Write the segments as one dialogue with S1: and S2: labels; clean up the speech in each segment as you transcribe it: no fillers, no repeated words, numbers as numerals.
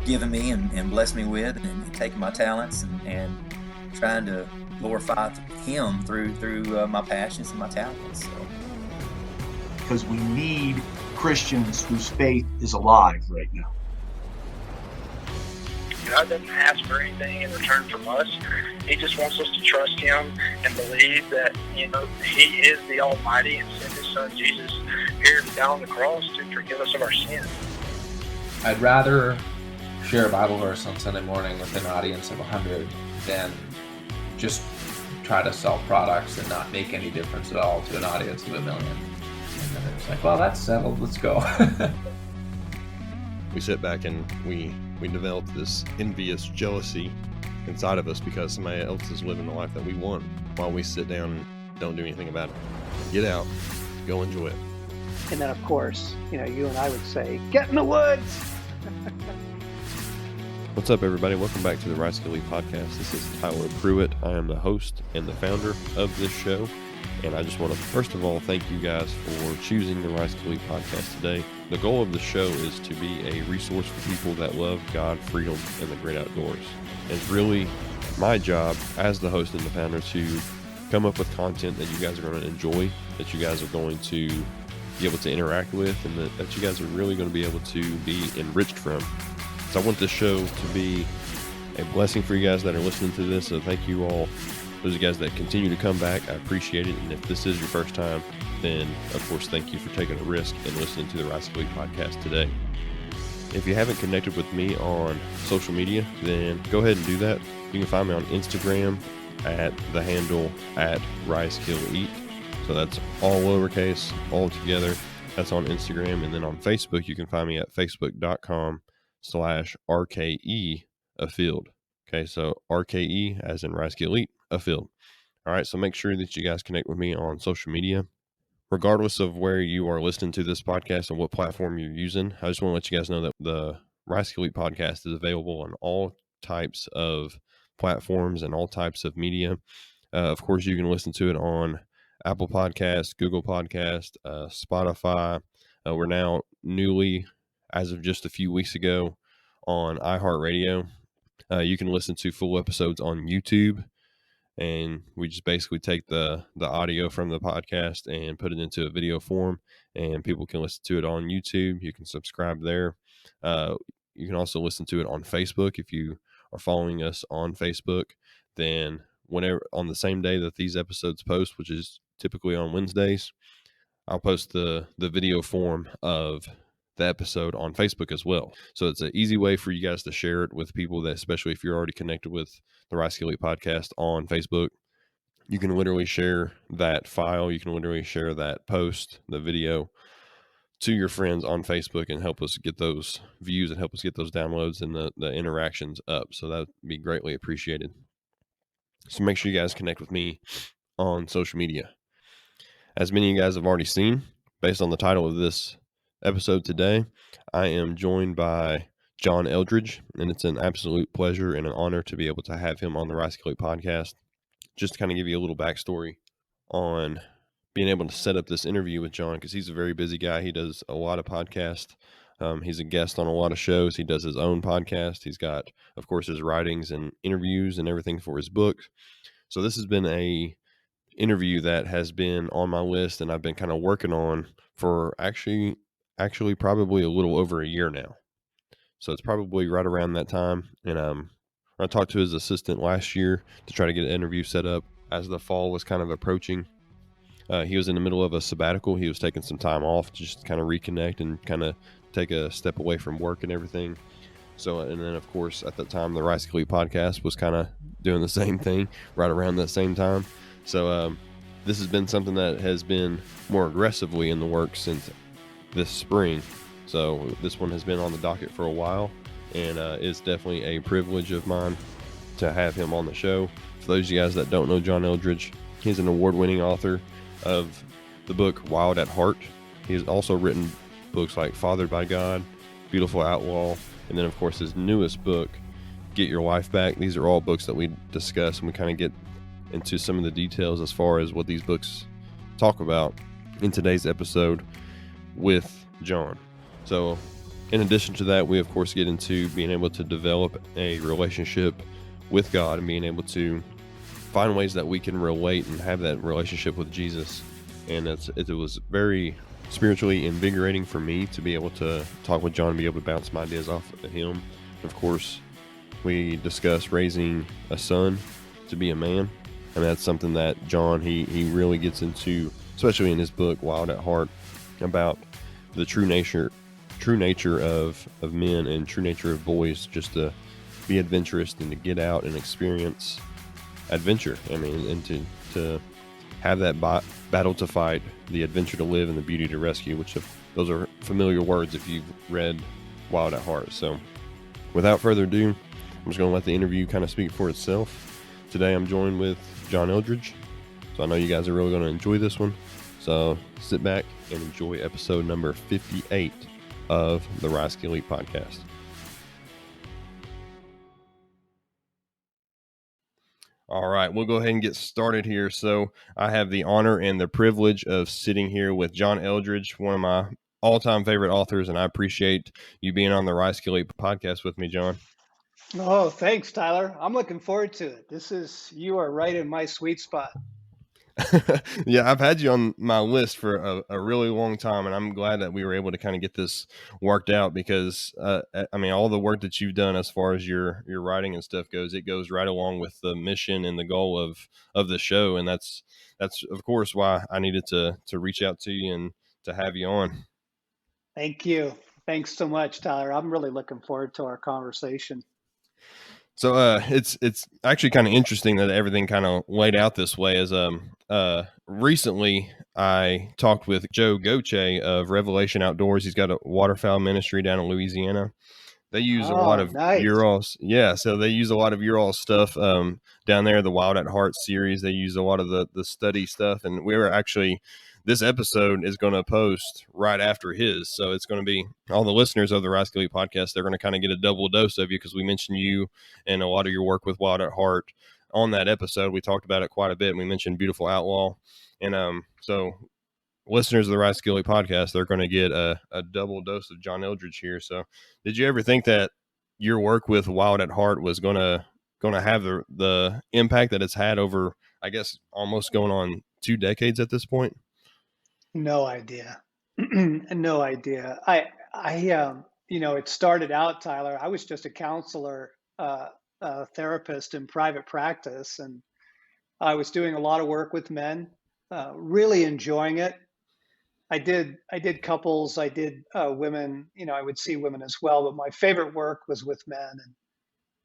S1: given me and blessed me with, and taking my talents and trying to glorify Him through my passions and my talents. So.
S2: Because we need Christians whose faith is alive right now.
S3: God doesn't ask for anything in return from us. He just wants us to trust Him and believe that, He is the Almighty and sent His Son Jesus here to die on the cross to forgive us of our sins.
S4: I'd rather share a Bible verse on Sunday morning with an audience of 100 than just try to sell products and not make any difference at all to an audience of 1 million. And then it's like, well, that's settled. Let's go.
S5: We sit back and we develop this envious jealousy inside of us because somebody else is living the life that we want while we sit down and don't do anything about it. Get out, go enjoy it.
S6: And then, of course, you and I would say, get in the woods.
S5: What's up, everybody? Welcome back to the Rice Elite Podcast. This is Tyler Pruitt. I am the host and the founder of this show. And I just want to, first of all, thank you guys for choosing the Rice Elite Podcast today. The goal of the show is to be a resource for people that love God, freedom, and the great outdoors. It's really my job as the host and the founder to come up with content that you guys are going to enjoy, that you guys are going to be able to interact with, and that you guys are really going to be able to be enriched from. So I want this show to be a blessing for you guys that are listening to this. So thank you all. Those of you guys that continue to come back, I appreciate it. And if this is your first time, then of course, thank you for taking a risk and listening to the Rice Elite Podcast today. If you haven't connected with me on social media, then go ahead and do that. You can find me on Instagram at the handle at RiceKillEat. So that's all lowercase, all together. That's on Instagram. And then on Facebook, you can find me at facebook.com/RKE-afield. Okay, so RKE as in Rice Elite, afield. All right, so make sure that you guys connect with me on social media. Regardless of where you are listening to this podcast and what platform you're using, I just want to let you guys know that the Rice Elite Podcast is available on all types of platforms and all types of media. Of course, you can listen to it on Apple Podcasts, Google Podcasts, Spotify. We're now newly, as of just a few weeks ago, on iHeartRadio. You can listen to full episodes on YouTube, and we just basically take the audio from the podcast and put it into a video form, and people can listen to it on YouTube. You can subscribe there. You can also listen to it on Facebook. If you are following us on Facebook, then whenever on the same day that these episodes post, which is typically on Wednesdays, I'll post the video form of the episode on Facebook as well. So it's an easy way for you guys to share it with people that, especially if you're already connected with the Rice Elite Podcast on Facebook, you can literally share that file. You can literally share that post, the video, to your friends on Facebook and help us get those views and help us get those downloads and the interactions up. So that would be greatly appreciated. So make sure you guys connect with me on social media. As many of you guys have already seen, based on the title of this episode today, I am joined by John Eldredge, and it's an absolute pleasure and an honor to be able to have him on the Rice Elite Podcast. Just to kind of give you a little backstory on being able to set up this interview with John, because he's a very busy guy. He does a lot of podcasts. He's a guest on a lot of shows. He does his own podcast. He's got, of course, his writings and interviews and everything for his book. So this has been a interview that has been on my list, and I've been kind of working on for actually probably a little over a year now. So it's probably right around that time. And I talked to his assistant last year to try to get an interview set up as the fall was kind of approaching. He was in the middle of a sabbatical. He was taking some time off to just kind of reconnect and kind of take a step away from work and everything. So, and then of course at that time, the Rice Elite Podcast was kind of doing the same thing right around that same time. So this has been something that has been more aggressively in the works since this spring. So this one has been on the docket for a while, and it's definitely a privilege of mine to have him on the show. For those of you guys that don't know John Eldredge, he's an award-winning author of the book Wild at Heart. He has also written books like Fathered by God, Beautiful Outlaw, and then of course his newest book, Get Your Life Back. These are all books that we discuss, and we kind of get into some of the details as far as what these books talk about in today's episode with John. So In addition to that, we of course get into being able to develop a relationship with God and being able to find ways that we can relate and have that relationship with Jesus. And it was very spiritually invigorating for me to be able to talk with John and be able to bounce my ideas off of him. Of course, we discuss raising a son to be a man, and that's something that John he really gets into, especially in his book Wild at Heart, about the true nature of men and true nature of boys, just to be adventurous and to get out and experience adventure. I mean, and to have that battle to fight, the adventure to live, and the beauty to rescue, which those are familiar words if you've read Wild at Heart. So without further ado, I'm just going to let the interview kind of speak for itself. Today I'm joined with John Eldredge, so I know you guys are really going to enjoy this one. So sit back and enjoy episode number 58 of the Rise Elite podcast. All right, we'll go ahead and get started here. So I have the honor and the privilege of sitting here with John Eldredge, one of my all-time favorite authors, and I appreciate you being on the Rise Elite podcast with me, John.
S6: Oh, thanks, Tyler. I'm looking forward to it. You are right in my sweet spot.
S5: Yeah, I've had you on my list for a really long time, and I'm glad that we were able to kind of get this worked out because, I mean, all the work that you've done as far as your writing and stuff goes, it goes right along with the mission and the goal of the show, and that's of course why I needed to reach out to you and to have you on.
S6: Thank you. Thanks so much, Tyler. I'm really looking forward to our conversation.
S5: So it's actually kind of interesting that everything kind of laid out this way. As recently I talked with Joe Goche of Revelation Outdoors. He's got a waterfowl ministry down in Louisiana. They use a lot of
S6: nice.
S5: Urals. Yeah, so they use a lot of Ural stuff down there, the Wild at Heart series. They use a lot of the study stuff, and we were actually, this episode is going to post right after his. So it's going to be all the listeners of the Rise Elite podcast. They're going to kind of get a double dose of you because we mentioned you and a lot of your work with Wild at Heart on that episode. We talked about it quite a bit. And we mentioned Beautiful Outlaw. And so listeners of the Rise Elite podcast, they're going to get a double dose of John Eldredge here. So did you ever think that your work with Wild at Heart was going to have the impact that it's had over, I guess, almost going on 2 decades at this point?
S6: No idea. No idea. It started out, Tyler, I was just a counselor, a therapist in private practice, and I was doing a lot of work with men, really enjoying it. I did couples, I did women, I would see women as well, but my favorite work was with men.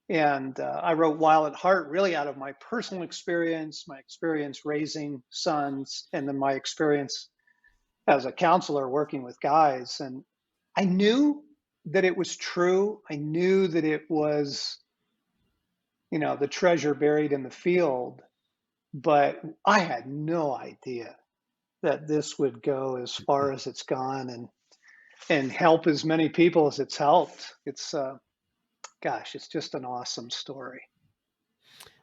S6: And I wrote Wild at Heart really out of my personal experience, my experience raising sons, and then my experience as a counselor working with guys. And I knew that it was true. I knew that it was, the treasure buried in the field, but I had no idea that this would go as far as it's gone and help as many people as it's helped. It's it's just an awesome story.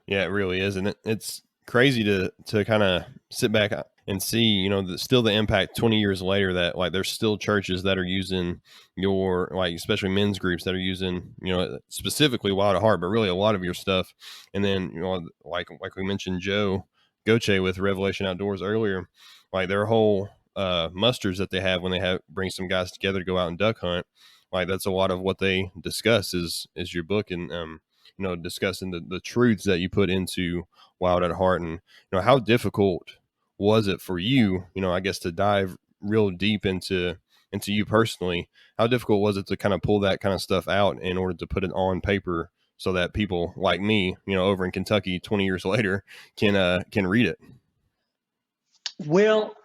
S5: Yeah, it really is. And it's crazy to kind of sit back and see, still the impact 20 years later, that like there's still churches that are using your, like, especially men's groups that are using, specifically Wild at Heart, but really a lot of your stuff. And then, like we mentioned Joe Goche with Revelation Outdoors earlier, like their whole musters that they have when they bring some guys together to go out and duck hunt, like that's a lot of what they discuss is your book, and discussing the truths that you put into Wild at Heart. And how difficult was it for you, I guess, to dive real deep into you personally? How difficult was it to kind of pull that kind of stuff out in order to put it on paper so that people like me, over in Kentucky 20 years later can read it?
S6: Well,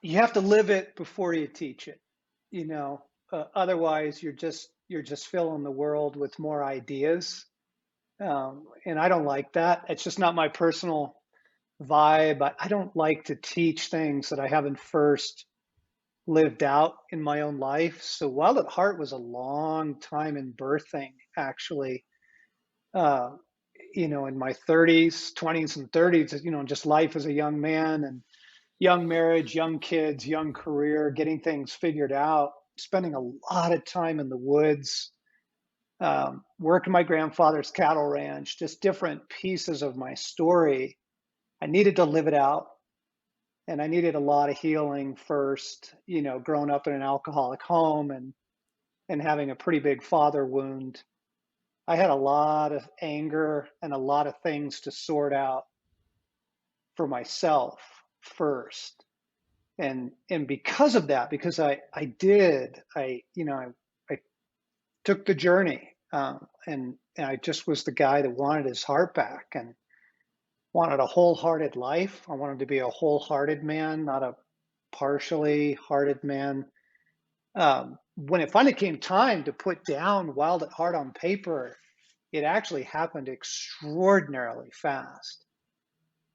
S6: you have to live it before you teach it. Otherwise you're just filling the world with more ideas, and I don't like that. It's just not my personal vibe. I don't like to teach things that I haven't first lived out in my own life. So Wild at Heart was a long time in birthing, actually. In my 30s, 20s, and 30s, just life as a young man and young marriage, young kids, young career, getting things figured out. spending a lot of time in the woods, working my grandfather's cattle ranch, just different pieces of my story. I needed to live it out, and I needed a lot of healing first, growing up in an alcoholic home and having a pretty big father wound. I had a lot of anger and a lot of things to sort out for myself first. And because of that, because I took the journey, and I just was the guy that wanted his heart back and wanted a wholehearted life. I wanted to be a wholehearted man, not a partially hearted man. When it finally came time to put down Wild at Heart on paper, it actually happened extraordinarily fast.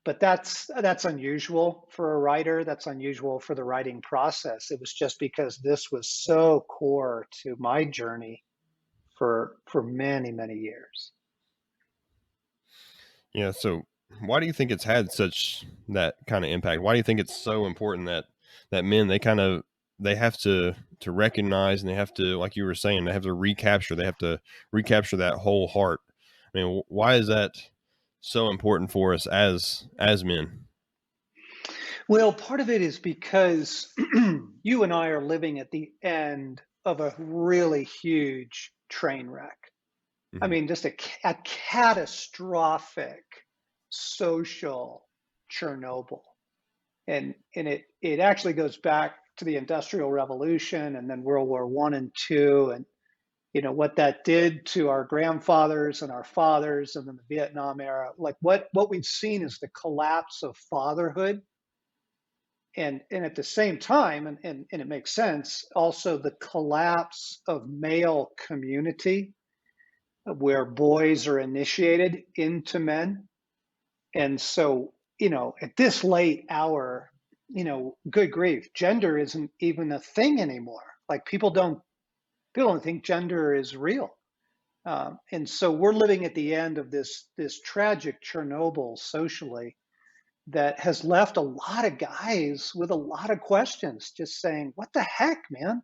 S6: But that's unusual for a writer. That's unusual for the writing process. It was just because this was so core to my journey for many, many years.
S5: Yeah. So why do you think it's had such that kind of impact? Why do you think it's so important that men, they have to recognize, and they have to, like you were saying, they have to recapture that whole heart? I mean, why is that so important for us as men?
S6: Well, part of it is because you and I are living at the end of a really huge train wreck. I mean, just a catastrophic social Chernobyl. And it actually goes back to the Industrial Revolution and then World War I and II, and what that did to our grandfathers and our fathers, and then the Vietnam era. Like what we've seen is the collapse of fatherhood, and at the same time, and it makes sense, also the collapse of male community, where boys are initiated into men. And so, at this late hour, good grief, gender isn't even a thing anymore. Like people don't think gender is real. And so we're living at the end of this tragic Chernobyl socially, that has left a lot of guys with a lot of questions, just saying, what the heck, man?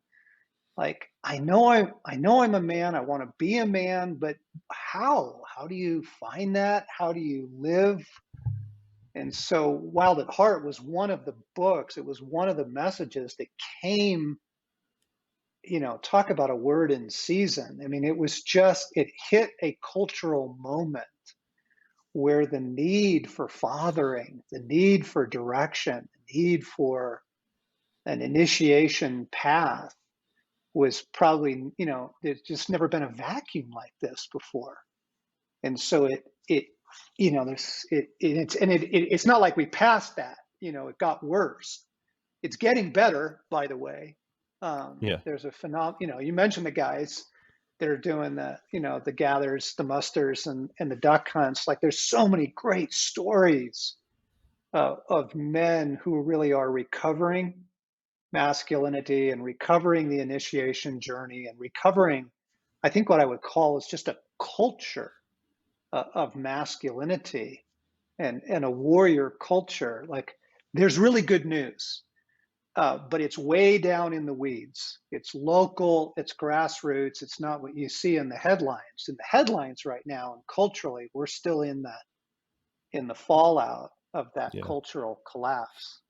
S6: Like, I know I'm a man. I want to be a man, but how do you find that? How do you live? And so Wild at Heart was one of the books. It was one of the messages that came, talk about a word in season. I mean, it hit a cultural moment where the need for fathering, the need for direction, the need for an initiation path was probably, there's just never been a vacuum like this before. And so it's not like we passed that, it got worse. It's getting better, by the way.
S5: Yeah.
S6: There's a phenomenon, you mentioned the guys that are doing the gathers, the musters, and the duck hunts. Like there's so many great stories of men who really are recovering masculinity and recovering the initiation journey and recovering, I think what I would call is just a culture of masculinity and a warrior culture. Like there's really good news. But it's way down in the weeds. It's local, it's grassroots. It's not what you see in the headlines. In the headlines right now, and culturally, we're still in the fallout of that cultural collapse.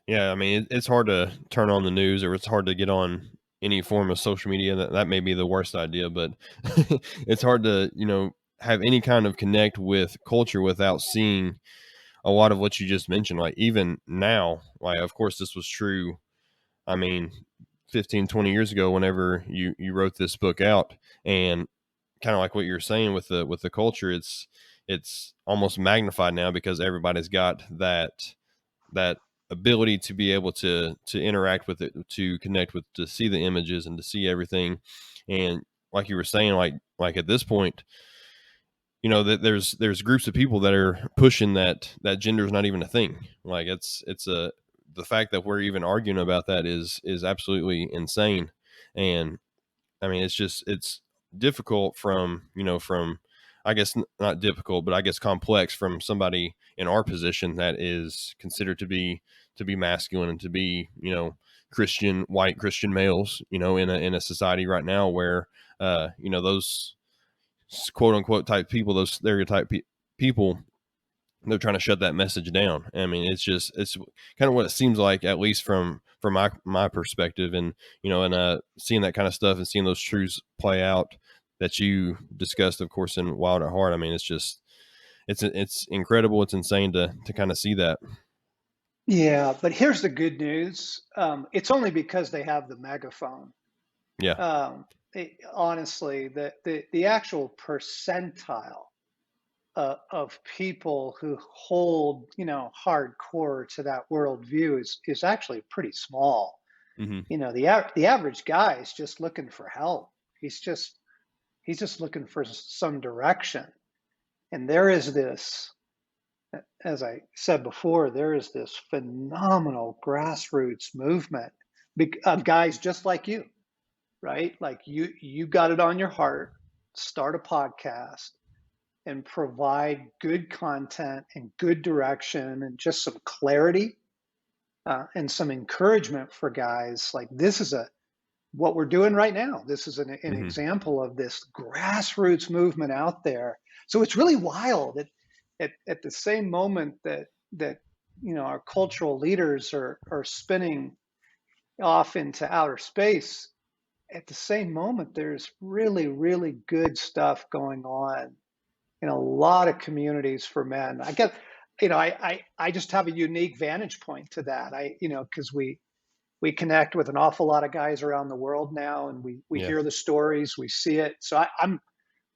S5: Yeah, I mean, it's hard to turn on the news, or it's hard to get on any form of social media. That may be the worst idea, but it's hard to, have any kind of connect with culture without seeing a lot of what you just mentioned. Like even now, like, of course this was true, I mean, 15, 20 years ago, whenever you wrote this book out, and kind of like what you're saying with the culture, it's almost magnified now because everybody's got that ability to be able to interact with it, to connect with, to see the images and to see everything. And like you were saying, like at this point, that there's groups of people that are pushing that gender is not even a thing. Like the fact that we're even arguing about that is absolutely insane. And I mean, it's difficult from I guess not difficult, but I guess complex from somebody in our position that is considered to be be masculine and to be, white Christian males, in a society right now where, those quote unquote type people, those stereotype people, they're trying to shut that message down. I mean, it's kind of what it seems like, at least from my perspective, and seeing that kind of stuff and seeing those truths play out that you discussed, of course, in Wild at Heart. I mean, it's incredible. It's insane to kind of see that.
S6: Yeah, but here's the good news. It's only because they have the megaphone.
S5: Yeah.
S6: Honestly, the actual percentile of people who hold, hardcore to that worldview is actually pretty small.
S5: Mm-hmm.
S6: The average guy is just looking for help. He's just looking for some direction. And there is this, as I said before, there is this phenomenal grassroots movement of guys just like you, right? Like you got it on your heart, start a podcast and provide good content and good direction and just some clarity and some encouragement for guys. Like this is what we're doing right now. This is an
S5: Mm-hmm.
S6: example of this grassroots movement out there. So it's really wild that at the same moment that our cultural leaders are spinning off into outer space, at the same moment there's really, really good stuff going on in a lot of communities for men. I just have a unique vantage point to that. Because we connect with an awful lot of guys around the world now, and we
S5: Yeah.
S6: hear the stories, we see it. So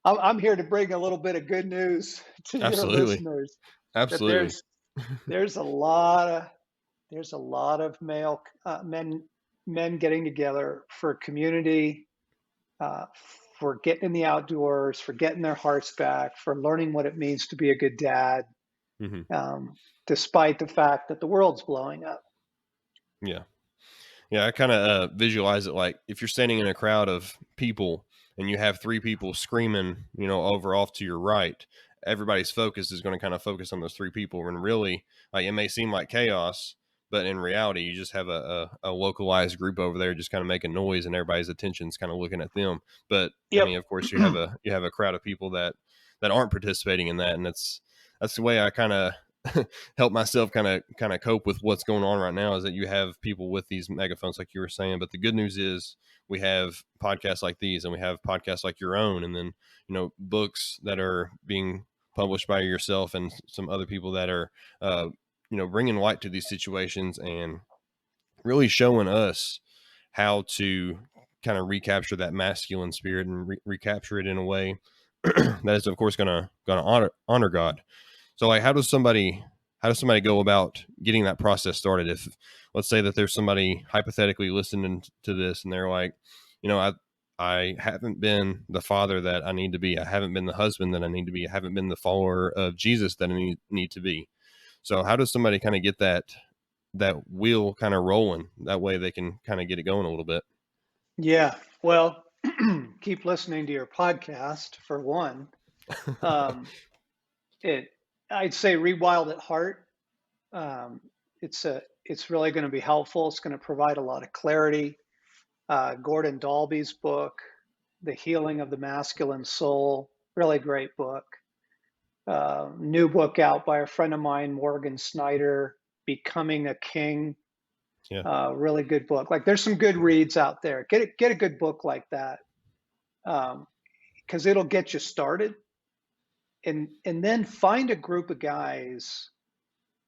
S6: I'm here to bring a little bit of good news to
S5: Absolutely.
S6: your listeners.
S5: Absolutely.
S6: That there's a lot of men getting together for community, for getting in the outdoors, for getting their hearts back, for learning what it means to be a good dad,
S5: Mm-hmm.
S6: Despite the fact that the world's blowing up.
S5: Yeah. Yeah, I kind of visualize it like if you're standing in a crowd of people and you have three people screaming, over off to your right, everybody's focus is going to kind of focus on those three people. And really, like, it may seem like chaos, but in reality, you just have a localized group over there just kind of making noise, and everybody's attention's kind of looking at them. But
S6: Yep.
S5: I mean, of course, you have a crowd of people that aren't participating in that, and that's the way I kind of help myself kind of cope with what's going on right now, is that you have people with these megaphones, like you were saying. But the good news is we have podcasts like these, and we have podcasts like your own, and then books that are being published by yourself and some other people that are bringing light to these situations and really showing us how to kind of recapture that masculine spirit and recapture it in a way that is, of course, gonna honor God. So, like, how does somebody go about getting that process started? If, let's say that there's somebody hypothetically listening to this and they're like, I haven't been the father that I need to be. I haven't been the husband that I need to be. I haven't been the follower of Jesus that I need to be. So how does somebody kind of get that wheel kind of rolling? That way they can kind of get it going a little bit.
S6: Yeah. Well, keep listening to your podcast for one. I'd say read Wild at Heart. It's really going to be helpful. It's going to provide a lot of clarity. Gordon Dalby's book, The Healing of the Masculine Soul, really great book. New book out by a friend of mine, Morgan Snyder, Becoming a King.
S5: Yeah.
S6: Really good book. Like, there's some good reads out there. Get a good book like that, because it'll get you started. And then find a group of guys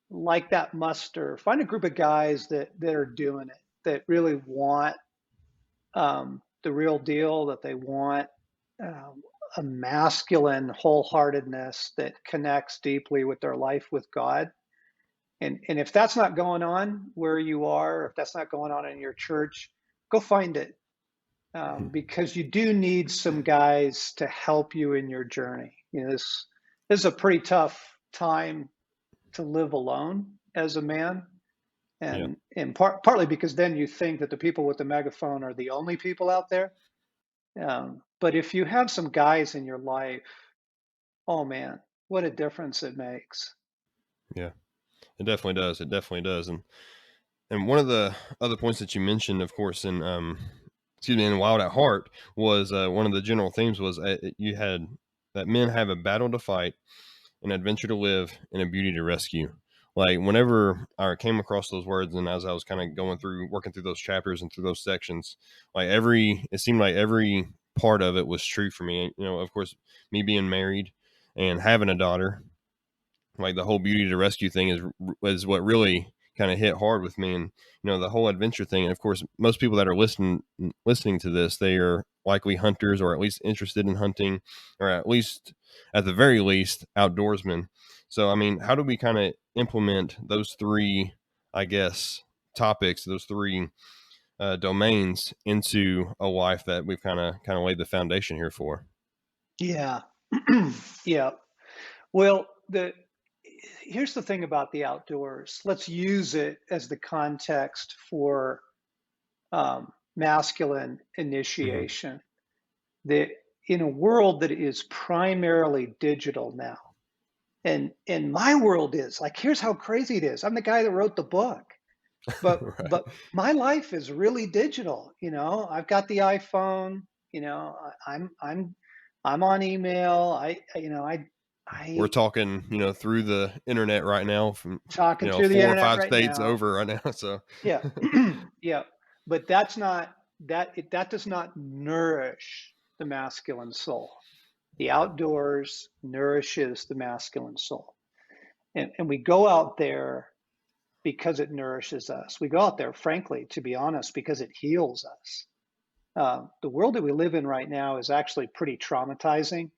S6: like that muster. Find a group of guys that are doing it, that really want the real deal, that they want a masculine wholeheartedness that connects deeply with their life with God. And if that's not going on where you are, if that's not going on in your church, go find it, because you do need some guys to help you in your journey. This is a pretty tough time to live alone as a man. And partly because then you think that the people with the megaphone are the only people out there. But if you have some guys in your life, oh man, what a difference it makes.
S5: Yeah, it definitely does. It definitely does. And And one of the other points that you mentioned, of course, in Wild at Heart was one of the general themes was you had that men have a battle to fight, an adventure to live, and a beauty to rescue. Like whenever I came across those words, and as I was kind of working through those chapters and through those sections, it seemed like every part of it was true for me. You know, of course, me being married and having a daughter, like the whole beauty to rescue thing is what really kind of hit hard with me. And the whole adventure thing, and of course most people that are listening to this, they are likely hunters, or at least interested in hunting, or at the very least outdoorsmen. So I mean, how do we kind of implement those three, I guess, topics, those three domains into a life that we've kind of laid the foundation here for?
S6: Yeah. Yeah. Well, here's the thing about the outdoors. Let's use it as the context for masculine
S5: Mm-hmm.
S6: initiation. That in a world that is primarily digital now, and my world is like, here's how crazy it is. I'm the guy that wrote the book, but
S5: Right.
S6: but my life is really digital. I've got the iPhone. I'm on email.
S5: We're
S6: I
S5: talking, through the internet right now from,
S6: talking through the
S5: four or
S6: internet
S5: five
S6: right
S5: states
S6: now.
S5: over right now. So,
S6: Yeah. Yeah. But that does not nourish the masculine soul. The outdoors nourishes the masculine soul. And we go out there because it nourishes us. We go out there, frankly, to be honest, because it heals us. The world that we live in right now is actually pretty traumatizing.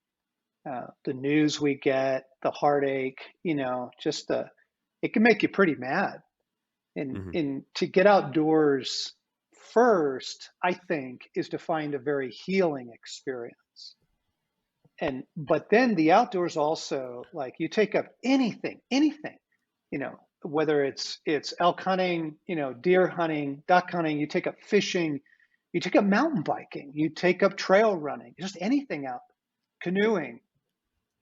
S6: The news we get, the heartache, it can make you pretty mad. And,
S5: mhm.
S6: and to get outdoors first, I think, is to find a very healing experience. But then the outdoors also, like, you take up anything, whether it's elk hunting, deer hunting, duck hunting, you take up fishing, you take up mountain biking, you take up trail running, just anything out, canoeing.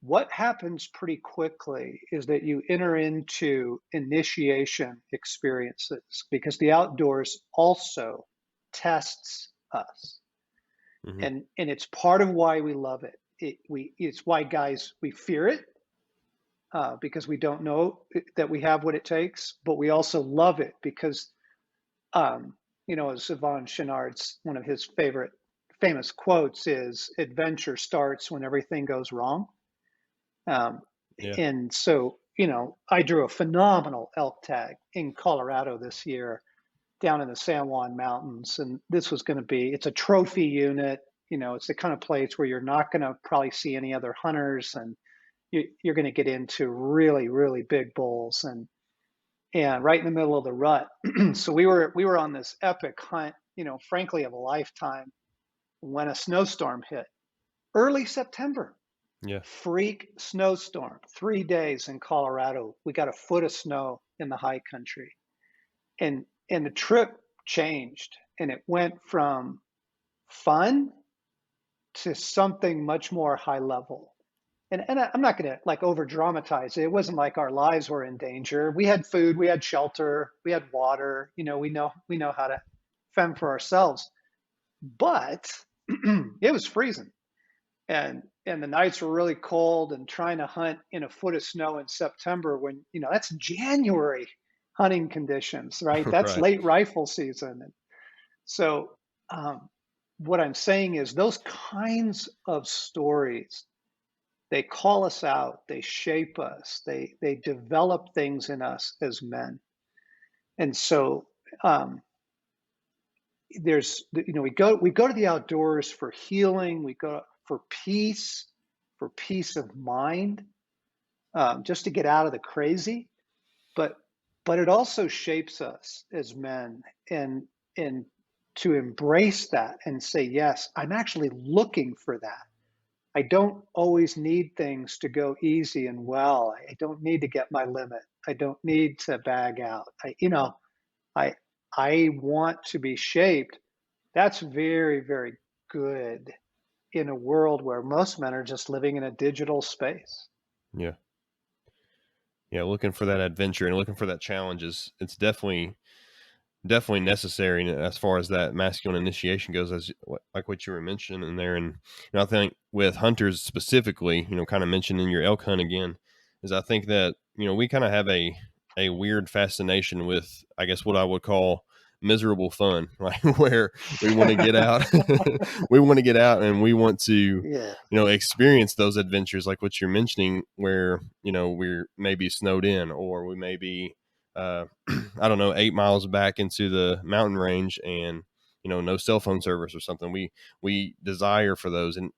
S6: What happens pretty quickly is that you enter into initiation experiences, because the outdoors also tests us.
S5: Mhm.
S6: And it's part of why we love it. It's why, guys, we fear it, because we don't know that we have what it takes, but we also love it because, as Yvon Chouinard's, one of his famous quotes is, adventure starts when everything goes wrong. Um,
S5: Yeah.
S6: and so, I drew a phenomenal elk tag in Colorado this year, down in the San Juan Mountains. And this was going to it's a trophy unit. It's the kind of place where you're not going to probably see any other hunters, and you're going to get into really, really big bulls, and right in the middle of the rut. So we were on this epic hunt, frankly, of a lifetime, when a snowstorm hit early September.
S5: Yeah.
S6: Freak snowstorm, 3 days in Colorado. We got a foot of snow in the high country. And the trip changed, and it went from fun to something much more high level. And I'm not going to like over dramatize it. It wasn't like our lives were in danger. We had food, we had shelter, we had water. We know how to fend for ourselves. But it was freezing, and the nights were really cold, and trying to hunt in a foot of snow in September, when that's January hunting conditions, right? That's
S5: Right.
S6: late rifle season. And so, what I'm saying is, those kinds of stories, they call us out, they shape us, they develop things in us as men. And so, we go to the outdoors for healing, we go for peace of mind, just to get out of the crazy. But it also shapes us as men, and to embrace that and say, yes, I'm actually looking for that. I don't always need things to go easy and well. I don't need to get my limit. I don't need to bag out. I I want to be shaped. That's very, very good in a world where most men are just living in a digital space.
S5: Yeah. Yeah. Looking for that adventure and looking for that challenge it's definitely definitely necessary as far as that masculine initiation goes, as like what you were mentioning there. And I think with hunters specifically, kind of mentioning your elk hunt again, is I think that we kind of have a weird fascination with, I guess, what I would call miserable fun, like where we want to get out, we want to get out, and we want to
S6: Yeah.
S5: experience those adventures like what you're mentioning, where we're maybe snowed in, or we may be I don't know, 8 miles back into the mountain range, and no cell phone service or something. We desire for those, and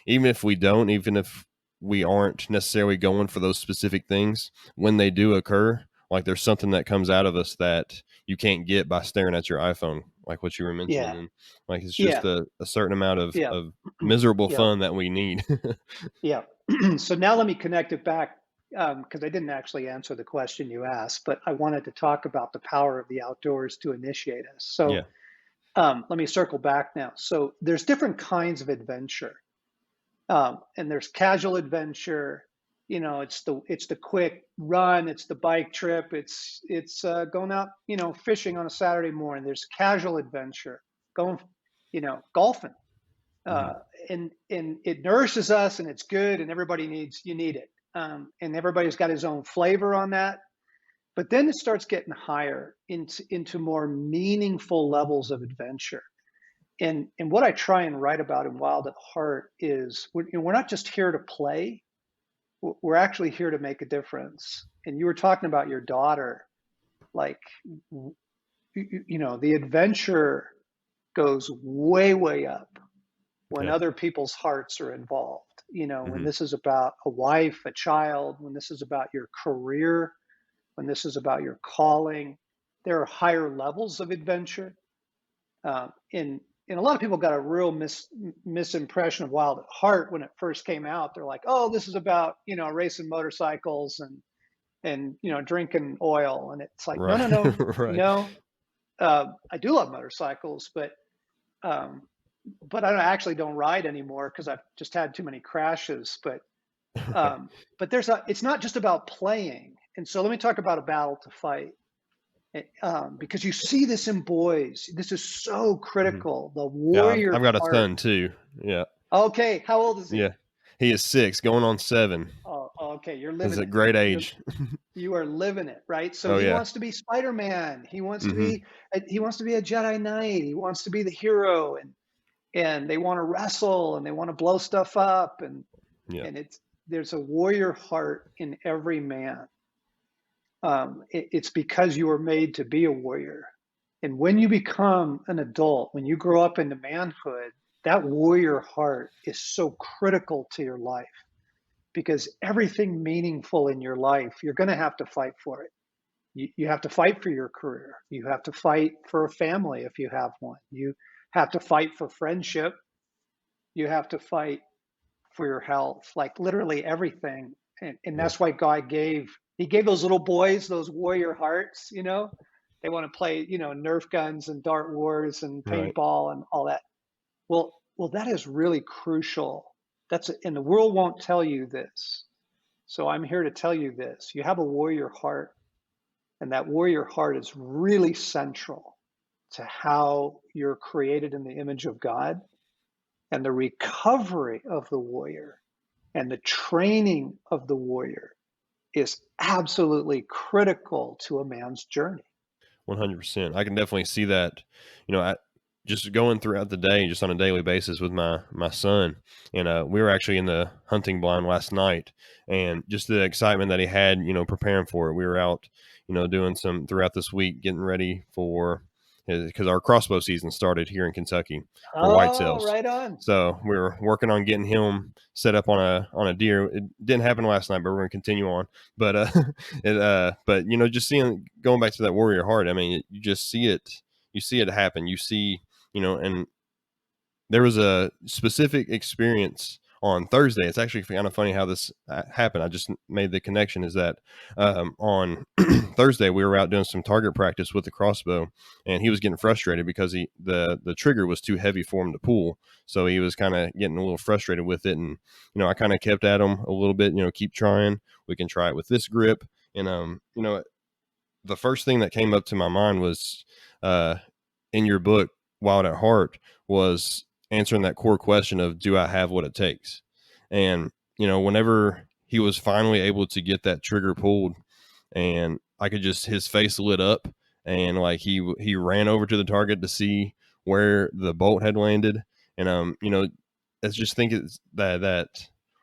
S5: even if we don't, even if we aren't necessarily going for those specific things, when they do occur, like there's something that comes out of us that you can't get by staring at your iPhone, like what you were mentioning.
S6: Yeah.
S5: And like it's just
S6: Yeah.
S5: a certain amount
S6: Yeah.
S5: of miserable
S6: Yeah.
S5: fun that we need.
S6: Yeah. So now let me connect it back, because I didn't actually answer the question you asked, but I wanted to talk about the power of the outdoors to initiate us. So
S5: Yeah.
S6: let me circle back now. So there's different kinds of adventure, and there's casual adventure. It's the quick run, it's the bike trip, it's going out, fishing on a Saturday morning. There's casual adventure, going, golfing,
S5: Mhm.
S6: uh, and it nourishes us, and it's good, and you need it, and everybody's got his own flavor on that. But then it starts getting higher into more meaningful levels of adventure. And what I try and write about in Wild at Heart is we're not just here to play, we're actually here to make a difference. And you were talking about your daughter, like, the adventure goes way, way up when
S5: Yeah.
S6: other people's hearts are involved. When
S5: Hmm.
S6: this is about a wife, a child, when this is about your career, when this is about your calling, there are higher levels of adventure. And a lot of people got a real misimpression of Wild at Heart when it first came out. They're like, "Oh, this is about racing motorcycles and drinking oil," and it's like, no,
S5: Right.
S6: no, no,
S5: Right.
S6: no. I do love motorcycles, um, but I actually don't ride anymore because I've just had too many crashes.
S5: Right.
S6: But it's not just about playing. And so let me talk about a battle to fight. Because you see this in boys. This is so
S5: Mhm.
S6: critical. The
S5: Yeah,
S6: warrior
S5: I've got a
S6: heart.
S5: son too. Yeah.
S6: Okay, how old is he?
S5: Yeah. He is 6, going on 7.
S6: Oh, okay, you're
S5: Is
S6: living
S5: a
S6: it.
S5: great age.
S6: You are living it, right? So
S5: Oh
S6: he
S5: yeah.
S6: wants to be Spider-Man.
S5: Hmm.
S6: He wants to be a Jedi Knight. He wants to be the hero, and they want to wrestle, and they want to blow stuff up,
S5: Yeah.
S6: and there's a warrior heart in every man. It's because you were made to be a warrior. And when you become an adult, when you grow up into manhood, that warrior heart is so critical to your life, because everything meaningful in your life, you're going to have to fight for it. You have to fight for your career. You have to fight for a family if you have one. You have to fight for friendship. You have to fight for your health, like literally everything. And
S5: Yeah.
S6: that's why he gave those little boys those warrior hearts. They want to play, Nerf guns and Dart Wars and
S5: Right.
S6: paintball and all that. Well, that is really crucial. And the world won't tell you this. So I'm here to tell you this. You have a warrior heart, and that warrior heart is really central to how you're created in the image of God, and the recovery of the warrior and the training of the warrior is absolutely critical to a man's journey.
S5: 100%. I can definitely see that. I just going throughout the day, just on a daily basis with my son, and we were actually in the hunting blind last night, and just the excitement that he had, preparing for it. We were out, doing some throughout this week, getting ready for because our crossbow season started here in Kentucky for
S6: Oh,
S5: whitetails.
S6: right on.
S5: So we were working on getting him set up on a deer. It didn't happen last night, but we're going to continue on. But but just seeing, going back to that warrior heart, I mean, you just see it, happen. You see, and there was a specific experience on Thursday. It's actually kind of funny how this happened. I just made the connection, is that on Thursday we were out doing some target practice with the crossbow, and he was getting frustrated because the trigger was too heavy for him to pull. So he was kind of getting a little frustrated with it. And, I kind of kept at him a little bit, keep trying. We can try it with this grip. And, the first thing that came up to my mind was in your book, Wild at Heart, was answering that core question of, do I have what it takes? And, whenever he was finally able to get that trigger pulled, and I could just, his face lit up, and like he ran over to the target to see where the bolt had landed. And, I just think it's that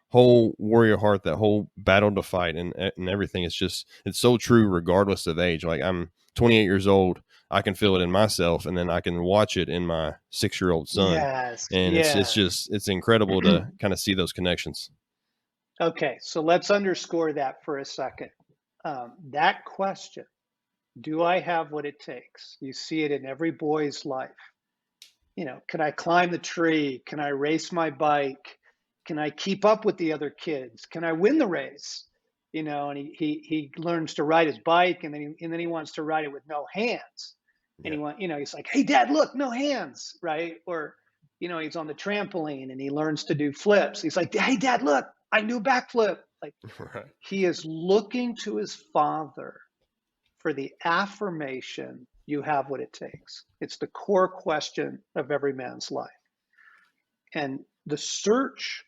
S5: whole warrior heart, that whole battle to fight and everything. It's so true regardless of age. Like, I'm 28 years old. I can feel it in myself, and then I can watch it in my 6-year-old son.
S6: Yes,
S5: And it's incredible to kind of see those connections.
S6: Okay, so let's underscore that for a second. That question, do I have what it takes? You see it in every boy's life. Can I climb the tree? Can I race my bike? Can I keep up with the other kids? Can I win the race? And he learns to ride his bike, and then he wants to ride it with no hands. And he's like, hey, Dad, look, no hands, right? Or, he's on the trampoline and he learns to do flips. He's like, hey, Dad, look, I knew backflip. Like,
S5: Right.
S6: he is looking to his father for the affirmation, you have what it takes. It's the core question of every man's life. And the search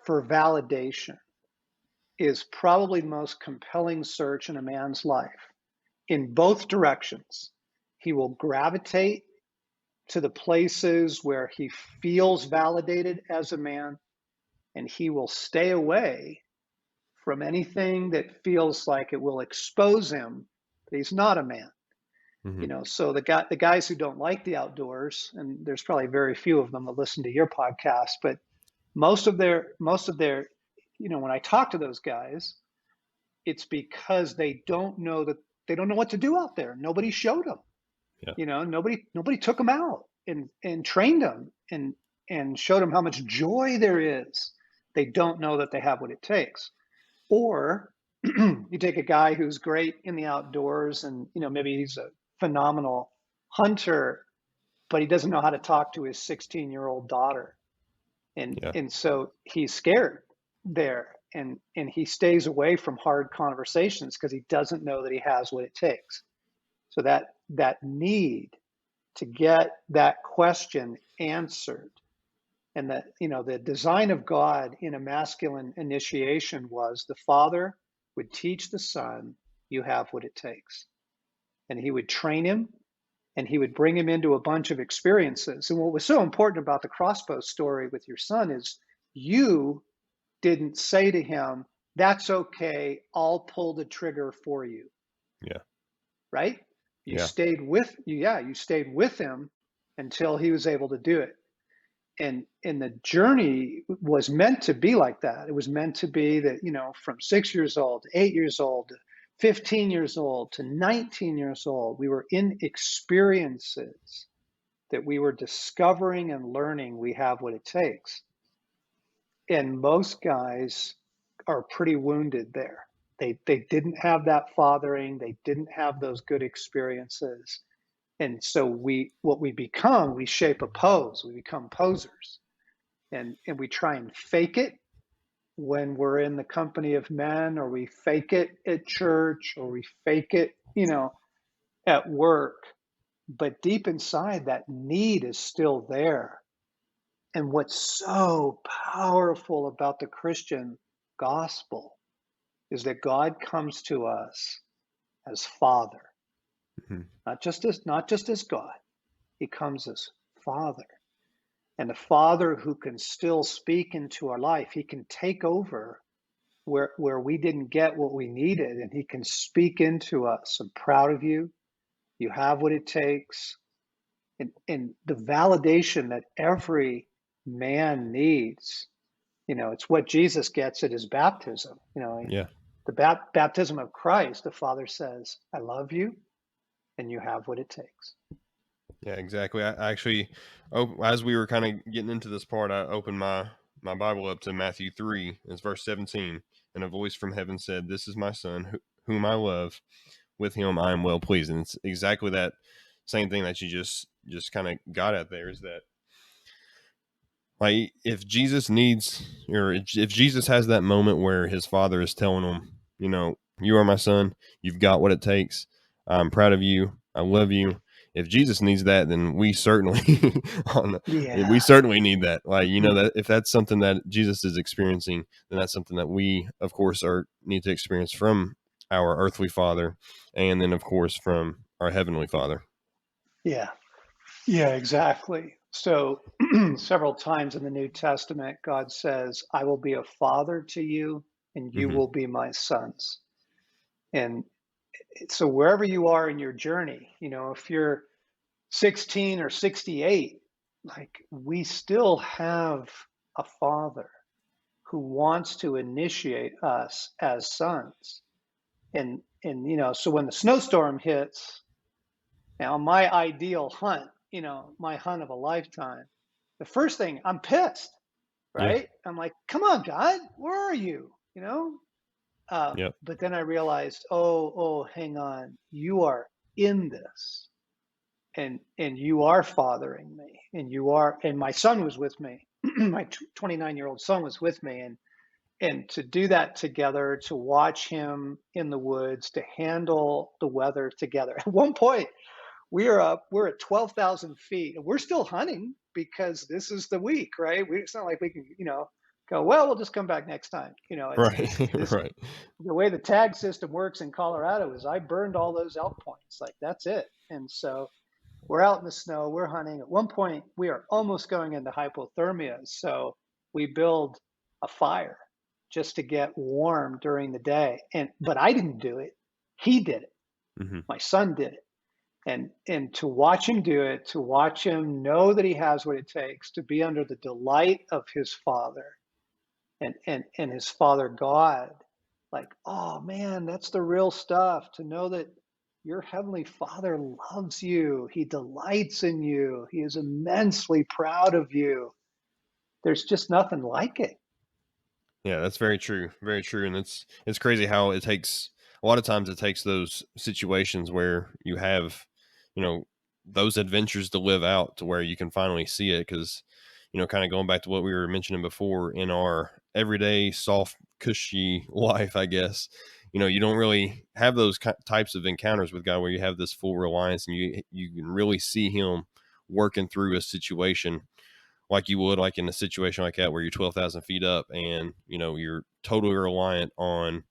S6: for validation is probably the most compelling search in a man's life in both directions. He will gravitate to the places where he feels validated as a man, and he will stay away from anything that feels like it will expose him that he's not a man.
S5: Mm-hmm.
S6: So the guys who don't like the outdoors, and there's probably very few of them that listen to your podcast, but most of their, when I talk to those guys, it's because they don't know what to do out there. Nobody showed them.
S5: Yeah.
S6: Nobody took them out and trained them and showed them how much joy there is. They don't know that they have what it takes. Or you take a guy who's great in the outdoors, and maybe he's a phenomenal hunter, but he doesn't know how to talk to his 16-year-old daughter, and so he's scared there, and he stays away from hard conversations because he doesn't know that he has what it takes. So that need to get that question answered, and that the design of God in a masculine initiation was the father would teach the son, you have what it takes. And he would train him, and he would bring him into a bunch of experiences. And what was so important about the crossbow story with your son is you didn't say to him, that's okay, I'll pull the trigger for you.
S5: Yeah.
S6: Right? You stayed with him until he was able to do it. And the journey was meant to be like that. It was meant to be that, from 6 years old, to 8 years old, to 15 years old, to 19 years old, we were in experiences that we were discovering and learning we have what it takes. And most guys are pretty wounded there. They didn't have that fathering. They didn't have those good experiences. And so we shape a pose. We become posers, and we try and fake it when we're in the company of men, or we fake it at church, or we fake it, at work. But deep inside, that need is still there. And what's so powerful about the Christian gospel is that God comes to us as Father.
S5: Mm-hmm.
S6: Not just as God. He comes as Father. And a Father who can still speak into our life. He can take over where we didn't get what we needed, and he can speak into us. I'm proud of you. You have what it takes. And the validation that every man needs, it's what Jesus gets at his baptism. The baptism of Christ, the Father says, I love you, and you have what it takes.
S5: Yeah, exactly. I actually, as we were kind of getting into this part, I opened my Bible up to Matthew 3. It's verse 17. And a voice from heaven said, this is my son, whom I love. With him I am well pleased. And it's exactly that same thing that you just kind of got at there, is that, like, if Jesus needs, or if Jesus has that moment where his father is telling him, You are my son. You've got what it takes. I'm proud of you. I love you. If Jesus needs that, then we certainly
S6: Yeah.
S5: we certainly need that. Like, that if that's something that Jesus is experiencing, then that's something that we, of course, need to experience from our earthly father, and then, of course, from our heavenly Father.
S6: Yeah. Yeah, exactly. So several times in the New Testament, God says, I will be a father to you and you
S5: Mm-hmm.
S6: will be my sons. And so wherever you are in your journey, if you're 16 or 68, like we still have a father who wants to initiate us as sons. And so when the snowstorm hits, now my ideal hunt, my hunt of a lifetime, the first thing I'm pissed,
S5: Yeah.
S6: right? I'm like, come on, God, where are you?
S5: Yep.
S6: But then I realized, oh, hang on, you are in this, and you are fathering me, and my son was with me. My 29-year-old son was with me, and to do that together, to watch him in the woods, to handle the weather together. At one point, we're at 12,000 feet, and we're still hunting because this is the week, right? It's not like we can, go, well, we'll just come back next time. It's
S5: Right.
S6: this.
S5: Right.
S6: The way the tag system works in Colorado is I burned all those elk points. Like that's it. And so we're out in the snow, we're hunting. At one point, we are almost going into hypothermia. So we build a fire just to get warm during the day. But I didn't do it. He did it.
S5: Mm-hmm.
S6: My son did it. And to watch him do it, to watch him know that he has what it takes, to be under the delight of his father and his father God, like, oh man, that's the real stuff. To know that your heavenly father loves you, he delights in you, he is immensely proud of you. There's just nothing like it.
S5: Yeah, that's very true. Very true. And it's crazy how a lot of times it takes those situations where you have, you know, those adventures to live out to where you can finally see it. Cause, kind of going back to what we were mentioning before, in our everyday soft, cushy life, I guess, you don't really have those types of encounters with God where you have this full reliance and you can really see him working through a situation like you would like in a situation like that where you're 12,000 feet up and you're totally reliant on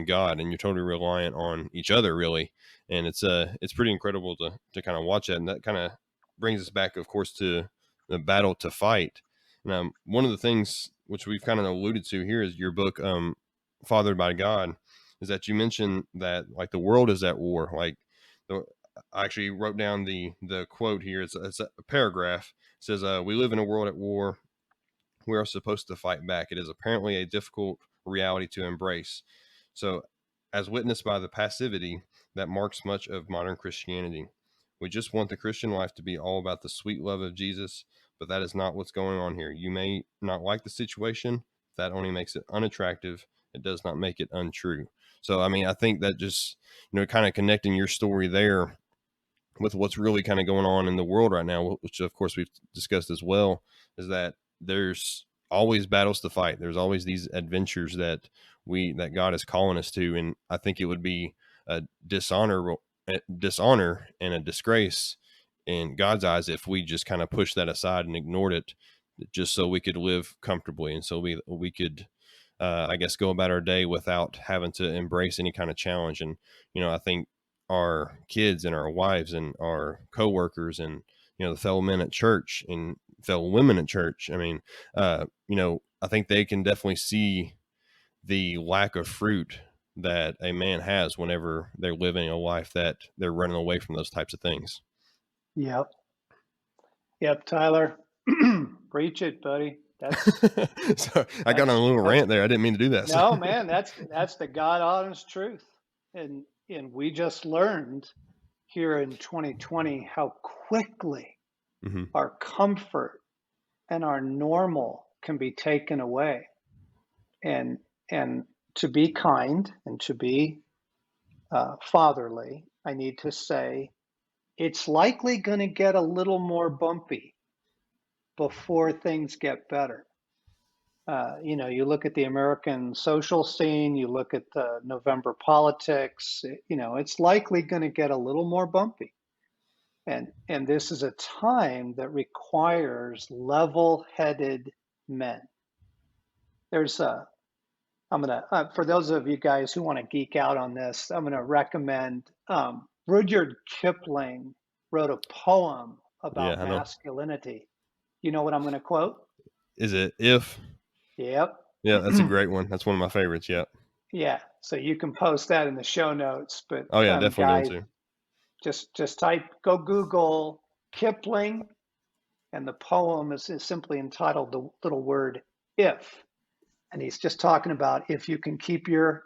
S5: God, and you're totally reliant on each other, really. And it's pretty incredible to kind of watch that. And that kind of brings us back, of course, to the battle to fight. Now, one of the things which we've kind of alluded to here is your book, Fathered by God, is that you mentioned that like the world is at war. Like I actually wrote down the quote here. It's a paragraph. It says, "We live in a world at war. We are supposed to fight back. It is apparently a difficult reality to embrace. So, as witnessed by the passivity that marks much of modern Christianity, we just want the Christian life to be all about the sweet love of Jesus, but that is not what's going on here. You may not like the situation. That only makes it unattractive. It does not make it untrue." So, I mean, I think that just, kind of connecting your story there with what's really kind of going on in the world right now, which of course we've discussed as well, is that there's always battles to fight. There's always these adventures that God is calling us to, and I think it would be a dishonor and a disgrace in God's eyes if we just kind of pushed that aside and ignored it, just so we could live comfortably and so we could. I guess go about our day without having to embrace any kind of challenge. And I think our kids and our wives and our coworkers and the fellow men at church and fellow women at church, I mean, I think they can definitely see the lack of fruit that a man has whenever they're living a life that they're running away from those types of things.
S6: Yep. Yep, Tyler. Preach it, buddy.
S5: So I got on a little
S6: That's
S5: rant there. I didn't mean to do that.
S6: no, man, that's the God honest truth. And we just learned here in 2020 how quickly
S5: Mm-hmm.
S6: our comfort and our normal can be taken away. And to be kind and to be fatherly, I need to say it's likely going to get a little more bumpy before things get better. You look at the American social scene, you look at the November politics, it's likely going to get a little more bumpy. And this is a time that requires level-headed men. For those of you guys who want to geek out on this, I'm going to recommend Rudyard Kipling wrote a poem
S5: Yeah,
S6: about
S5: I know.
S6: masculinity. You know what I'm going to quote?
S5: Is it If?
S6: Yep.
S5: Yeah, that's a great one. That's one of my favorites. Yeah.
S6: Yeah. So you can post that in the show notes. But
S5: Oh yeah, definitely going
S6: guys,
S5: to.
S6: just go Google Kipling, and the poem is simply entitled the little word "if," and he's just talking about if you can keep your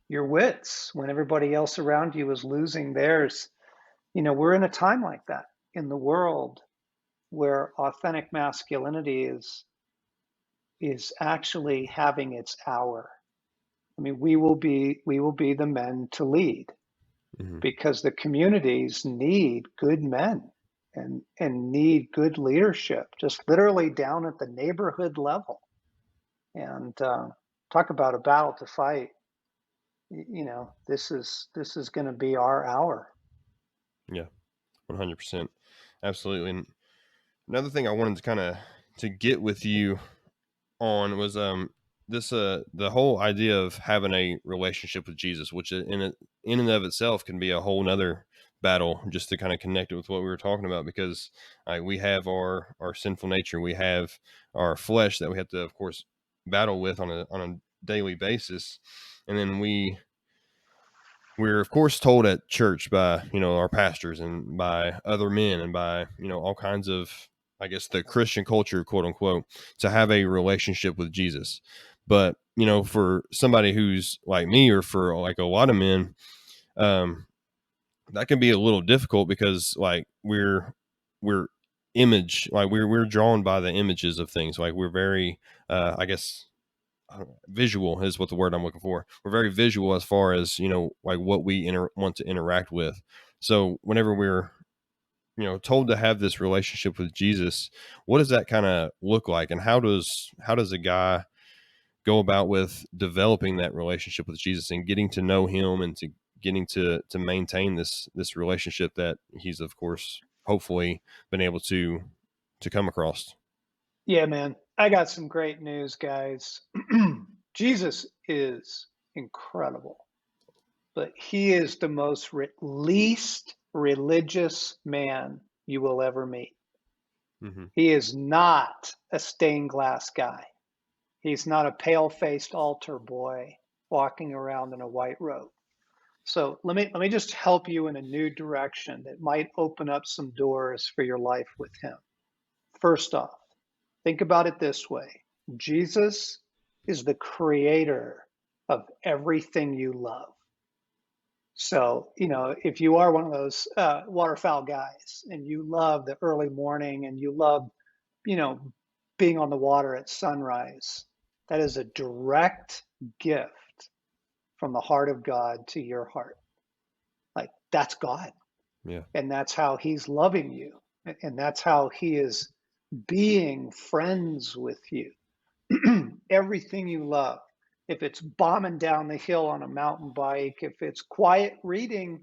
S6: wits when everybody else around you is losing theirs. We're in a time like that in the world where authentic masculinity is actually having its hour. I mean, we will be the men to lead, because the communities need good men and need good leadership, just literally down at the neighborhood level. And talk about a battle to fight. This is going to be our hour.
S5: Yeah, 100%, absolutely. And another thing I wanted to kind of to get with you on was this the whole idea of having a relationship with Jesus, which in and of itself can be a whole nother battle, just to kind of connect it with what we were talking about, because we have our sinful nature, we have our flesh that we have to, of course, battle with on a daily basis, and then we're of course told at church by our pastors and by other men and by all kinds of, I guess, the Christian culture, quote unquote, to have a relationship with Jesus. But for somebody who's like me, or for like a lot of men, that can be a little difficult, because like we're we're drawn by the images of things. Like we're very I guess visual is what the word I'm looking for. We're very visual as far as like what we want to interact with. So whenever we're told to have this relationship with Jesus, what does that kind of look like, and how does a guy go about with developing that relationship with Jesus and getting to know him, and to getting to maintain this relationship that he's, of course, hopefully been able to come across?
S6: Yeah, man, I got some great news, guys. Jesus is incredible, but he is the most least religious man you will ever meet.
S5: Mm-hmm.
S6: He is not a stained glass guy. He's not a pale-faced altar boy walking around in a white robe. So let me just help you in a new direction that might open up some doors for your life with him. First off, think about it this way. Jesus is the creator of everything you love. So, if you are one of those waterfowl guys and you love the early morning and you love, being on the water at sunrise, that is a direct gift from the heart of God to your heart. Like, that's God.
S5: Yeah.
S6: And that's how he's loving you. And that's how he is being friends with you. Everything you love, if it's bombing down the hill on a mountain bike, if it's quiet reading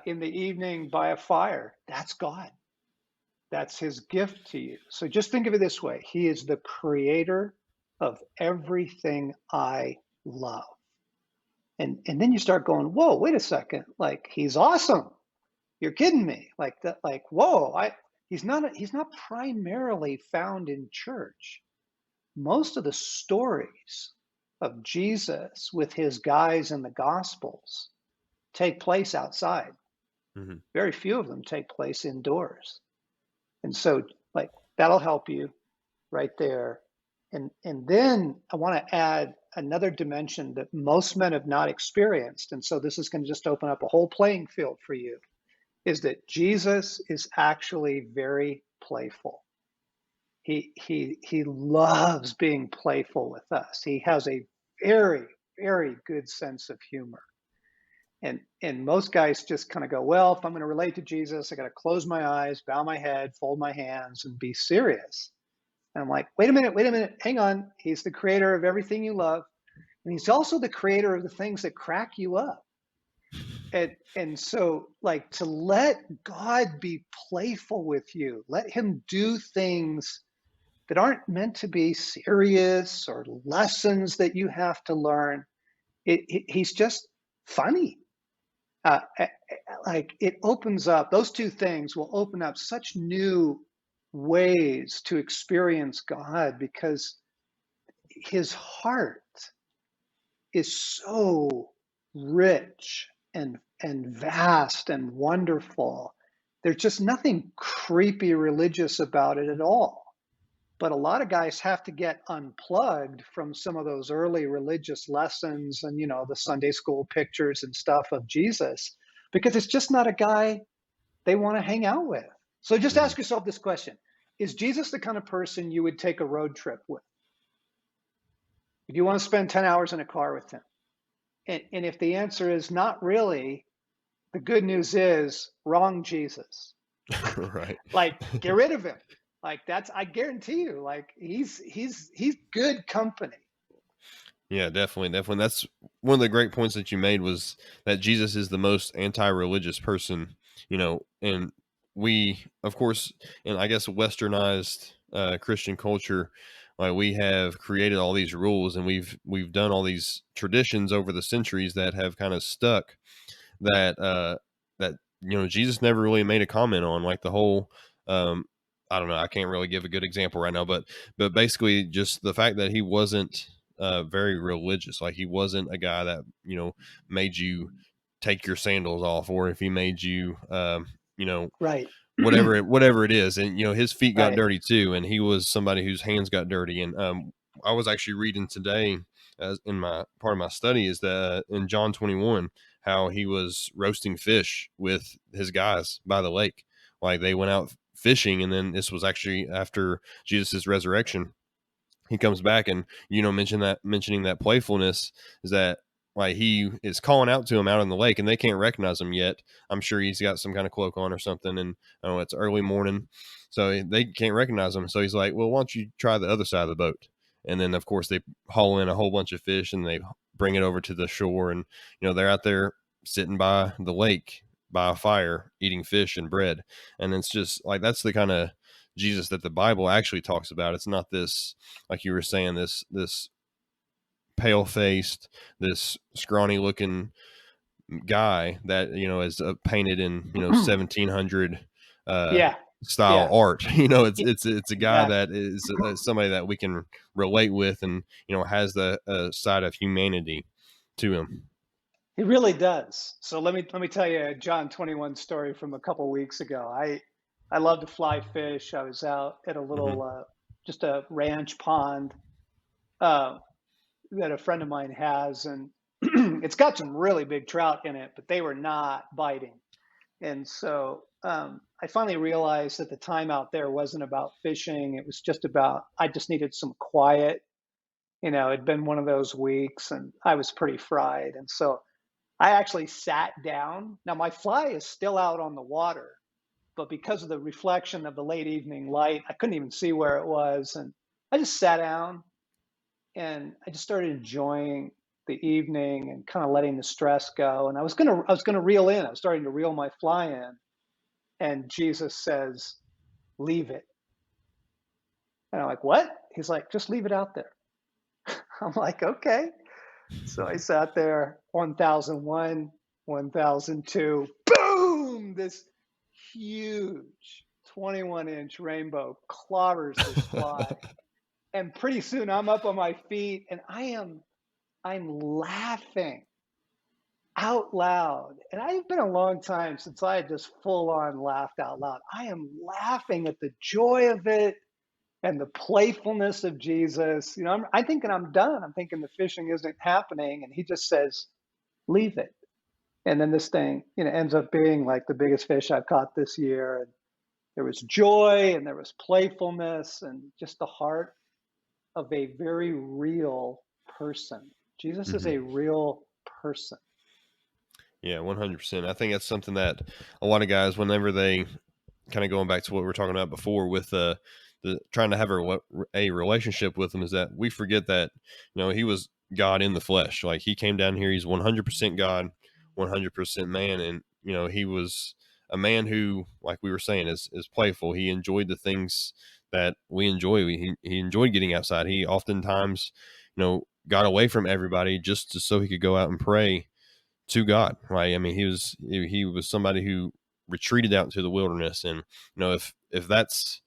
S6: in the evening by a fire, that's God. That's his gift to you. So just think of it this way. He is the creator of everything I love. And then you start going, whoa, wait a second. Like, he's awesome. You're kidding me. Like that, like, whoa, he's not primarily found in church. Most of the stories of Jesus with his guys in the Gospels take place outside.
S5: Mm-hmm.
S6: Very few of them take place indoors. And so, like, that'll help you right there. And then I want to add another dimension that most men have not experienced. And so this is going to just open up a whole playing field for you, is that Jesus is actually very playful. He loves being playful with us. He has a very, very good sense of humor. And most guys just kind of go, well, if I'm going to relate to Jesus, I got to close my eyes, bow my head, fold my hands, and be serious. And I'm like, wait a minute, hang on. He's the creator of everything you love. And he's also the creator of the things that crack you up. And so, like, to let God be playful with you, let him do things that aren't meant to be serious or lessons that you have to learn. He's just funny. Like, it opens up, those two things will open up such new ways to experience God, because his heart is so rich and vast and wonderful. There's just nothing creepy religious about it at all. But a lot of guys have to get unplugged from some of those early religious lessons and, the Sunday school pictures and stuff of Jesus, because it's just not a guy they want to hang out with. So just ask yourself this question: is Jesus the kind of person you would take a road trip with? Do you want to spend 10 hours in a car with him? And if the answer is not really, the good news is wrong Jesus.
S5: Right.
S6: Like, get rid of him. Like, I guarantee you, like, he's good company.
S5: Yeah, definitely. That's one of the great points that you made, was that Jesus is the most anti-religious person, and we, of course, in, I guess, westernized Christian culture, like, we have created all these rules, and we've done all these traditions over the centuries that have kind of stuck, that Jesus never really made a comment on, like the whole, I don't know, I can't really give a good example right now, but basically just the fact that he wasn't very religious. Like, he wasn't a guy that made you take your sandals off, or if he made you
S6: Right.
S5: whatever it is, and his feet got
S6: Right.
S5: dirty too, and he was somebody whose hands got dirty. And I was actually reading today, as in my part of my study, is that in John 21, how he was roasting fish with his guys by the lake. Like, they went out fishing, and then this was actually after Jesus's resurrection. He comes back, and mentioning that playfulness is that, like, he is calling out to him out in the lake, and they can't recognize him yet. I'm sure he's got some kind of cloak on or something, and I don't know, it's early morning, so they can't recognize him. So he's like, well, why don't you try the other side of the boat? And then, of course, they haul in a whole bunch of fish, and they bring it over to the shore, and they're out there sitting by the lake by a fire eating fish and bread. And it's just like, that's the kind of Jesus that the Bible actually talks about. It's not this, like you were saying, this pale faced, this scrawny looking guy that is painted in 1700
S6: Yeah.
S5: style
S6: Yeah.
S5: art. It's a guy
S6: Exactly.
S5: that is somebody that we can relate with, and has the side of humanity to him.
S6: He really does. So let me tell you a John 21 story from a couple weeks ago. I love to fly fish. I was out at a little just a ranch pond uh, that a friend of mine has, and it's got some really big trout in it, but they were not biting. And so I finally realized that the time out there wasn't about fishing. It was just about, I just needed some quiet. It'd been one of those weeks, and I was pretty fried. And so I actually sat down. Now, my fly is still out on the water, but because of the reflection of the late evening light, I couldn't even see where it was. And I just sat down, and I just started enjoying the evening and kind of letting the stress go. And I was gonna reel in. I was starting to reel my fly in, and Jesus says, "Leave it." And I'm like, "What?" He's like, "Just leave it out there." I'm like, "Okay." So I sat there, 1001, 1002, boom! This huge 21-inch rainbow clobbers this fly. And pretty soon I'm up on my feet, and I'm laughing out loud. And I've been a long time since I had just full on laughed out loud. I am laughing at the joy of it and the playfulness of Jesus. I'm thinking I'm done. I'm thinking the fishing isn't happening. And he just says, "Leave it." And then this thing, ends up being like the biggest fish I've caught this year. And there was joy, and there was playfulness, and just the heart of a very real person. Jesus is a real person.
S5: Yeah, 100%. I think that's something that a lot of guys, whenever they, kind of going back to what we were talking about before with the trying to have a relationship with him is that we forget that, he was God in the flesh. Like, he came down here, he's 100% God, 100% man. And, he was a man who, like we were saying, is playful. He enjoyed the things that we enjoy. He enjoyed getting outside. He oftentimes, got away from everybody so he could go out and pray to God. Right. I mean, he was somebody who retreated out into the wilderness. And, if that's,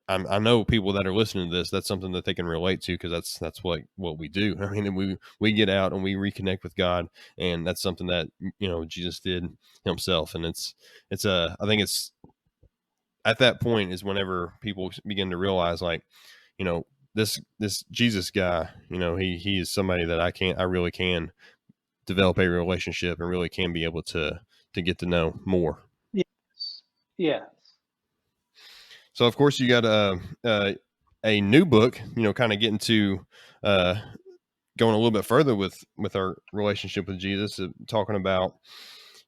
S5: I know people that are listening to this, that's something that they can relate to, because that's what we do. I mean, we get out and we reconnect with God, and that's something that, Jesus did himself. And I think it's at that point is whenever people begin to realize, like, this Jesus guy, he is somebody that I really can develop a relationship and really can be able to get to know more.
S6: Yes. Yes.
S5: So, of course, you got a new book, kind of getting to going a little bit further with our relationship with Jesus, talking about,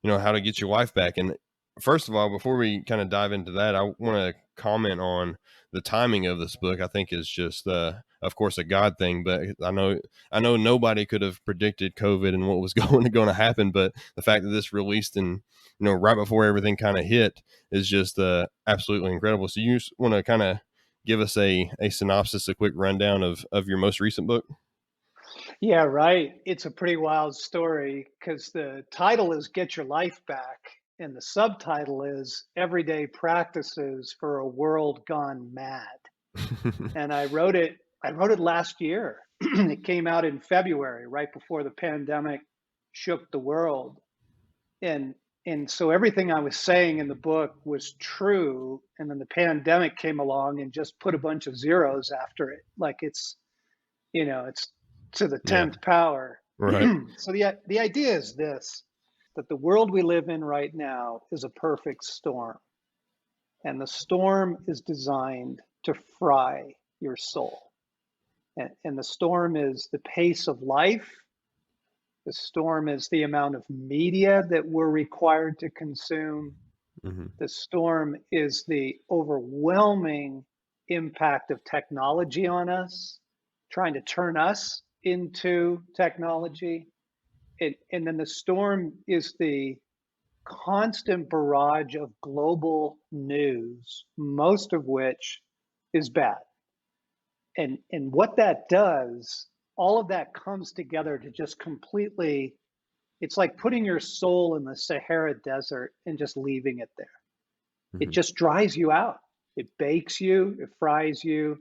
S5: how to get your life back. And first of all, before we kind of dive into that, I want to comment on the timing of this book. I think is just, of course, a God thing, but I know nobody could have predicted COVID and what was going to happen. But the fact that this released in, right before everything kind of hit is just absolutely incredible. So you just want to kind of give us a synopsis, a quick rundown of your most recent book?
S6: Yeah, right. It's a pretty wild story because the title is Get Your Life Back, and the subtitle is Everyday Practices for a World Gone Mad. And I wrote it last year. It came out in February, right before the pandemic shook the world. And so everything I was saying in the book was true, and then the pandemic came along and just put a bunch of zeros after it. Like it's to the 10th power.
S5: Right.
S6: So the idea is this, that the world we live in right now is a perfect storm. And the storm is designed to fry your soul. And the storm is the pace of life. The storm is the amount of media that we're required to consume.
S5: Mm-hmm.
S6: The storm is the overwhelming impact of technology on us, trying to turn us into technology. And then the storm is the constant barrage of global news, most of which is bad. And what that does, all of that comes together to just completely, it's like putting your soul in the Sahara Desert and just leaving it there.
S5: Mm-hmm.
S6: It just dries you out. It bakes you, it fries you,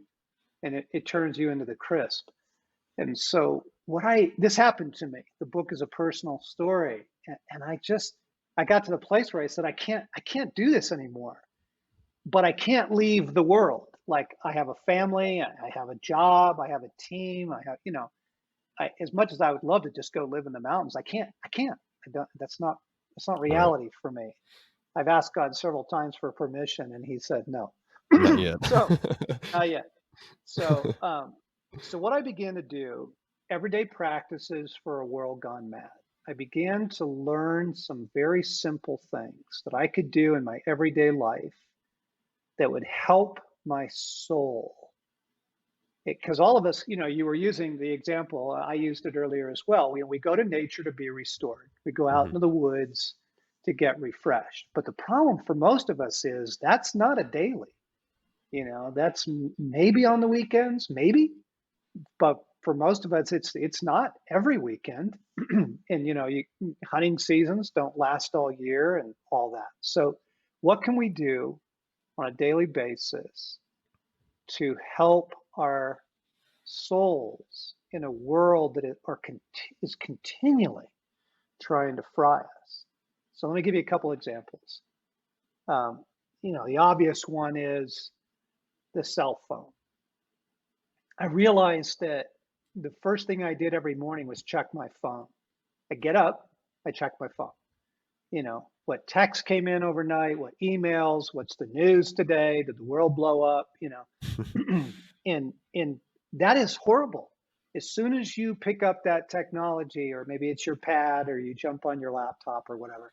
S6: and it turns you into the crisp. And so this happened to me. The book is a personal story. And I got to the place where I said, I can't do this anymore, but I can't leave the world. Like, I have a family, I have a job, I have a team, I have, as much as I would love to just go live in the mountains, I can't. That's not reality for me. I've asked God several times for permission, and he said no.
S5: Not yet.
S6: Not yet. So what I began to do, everyday practices for a world gone mad. I began to learn some very simple things that I could do in my everyday life that would help my soul. Because all of us, you were using the example, I used it earlier as well. We go to nature to be restored. We go out into the woods to get refreshed. But the problem for most of us is that's not a daily. That's maybe on the weekends, maybe. But for most of us, it's not every weekend. And, hunting seasons don't last all year and all that. So what can we do on a daily basis to help our souls in a world that is continually trying to fry us? So let me give you a couple examples. The obvious one is the cell phone. I realized that the first thing I did every morning was check my phone. I get up, I check my phone. What text came in overnight, what emails, what's the news today, did the world blow up, and that is horrible. As soon as you pick up that technology, or maybe it's your pad, or you jump on your laptop or whatever,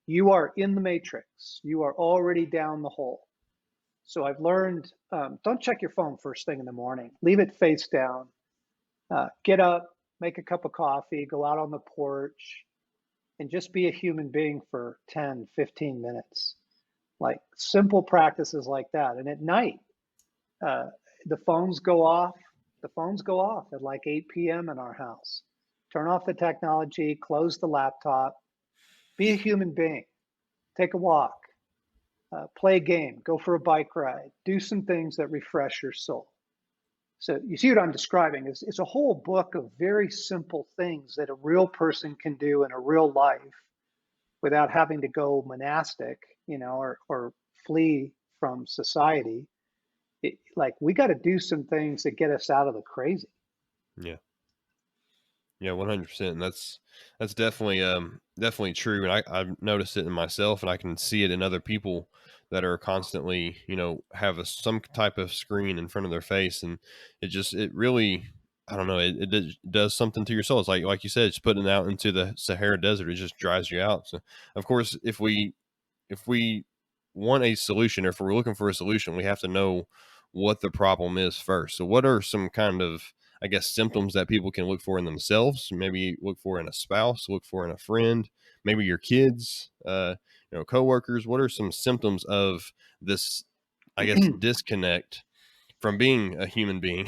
S6: you are in the matrix. You are already down the hole. So I've learned, don't check your phone first thing in the morning. Leave it face down. Get up, make a cup of coffee, go out on the porch, and just be a human being for 10, 15 minutes. Like simple practices like that. And at night, uh, the phones go off. The phones go off at like 8 p.m. in our house. Turn off the technology, close the laptop, be a human being, take a walk, play a game, go for a bike ride, do some things that refresh your soul. So you see what I'm describing is it's a whole book of very simple things that a real person can do in a real life without having to go monastic, or flee from society. Like we got to do some things that get us out of the crazy.
S5: Yeah. Yeah, 100%. And that's definitely definitely true. And I've noticed it in myself, and I can see it in other people that are constantly, have some type of screen in front of their face, and it really, I don't know, it does something to your soul. It's like you said, it's putting it out into the Sahara Desert. It just dries you out. So of course, if we want a solution, or if we're looking for a solution, we have to know what the problem is first. So what are some kind of, I guess, symptoms that people can look for in themselves? Maybe look for in a spouse, look for in a friend, maybe your kids, coworkers. What are some symptoms of this, I guess, disconnect from being a human being?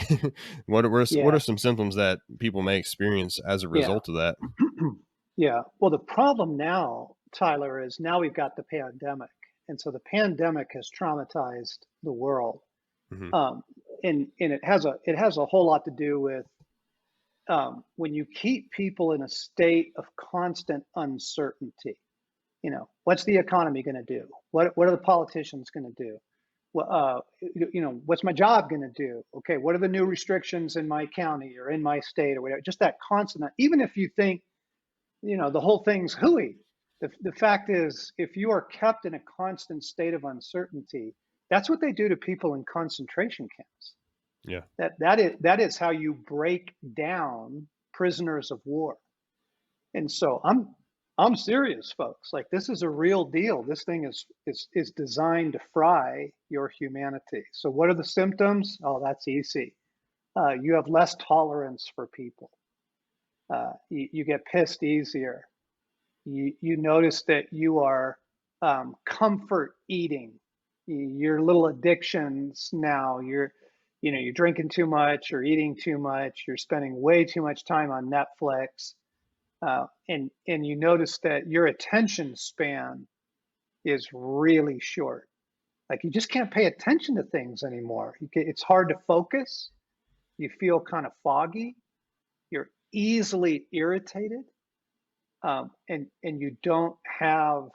S5: What are some symptoms that people may experience as a result of that?
S6: Yeah. Well, the problem now, Tyler, is now we've got the pandemic. And so the pandemic has traumatized the world.
S5: Mm-hmm.
S6: And it has a whole lot to do with when you keep people in a state of constant uncertainty. What's the economy going to do? What are the politicians going to do? What's my job going to do? Okay, what are the new restrictions in my county or in my state or whatever? Just that constant. Even if you think, the whole thing's hooey. The fact is, if you are kept in a constant state of uncertainty, that's what they do to people in concentration camps.
S5: Yeah.
S6: That is how you break down prisoners of war. And so I'm serious, folks. Like, this is a real deal. This thing is designed to fry your humanity. So what are the symptoms? Oh, that's easy. You have less tolerance for people. You get pissed easier. You notice that you are comfort eating. Your little addictions now. You're drinking too much or eating too much. You're spending way too much time on Netflix, and you notice that your attention span is really short. Like, you just can't pay attention to things anymore. It's hard to focus. You feel kind of foggy. You're easily irritated. And you don't have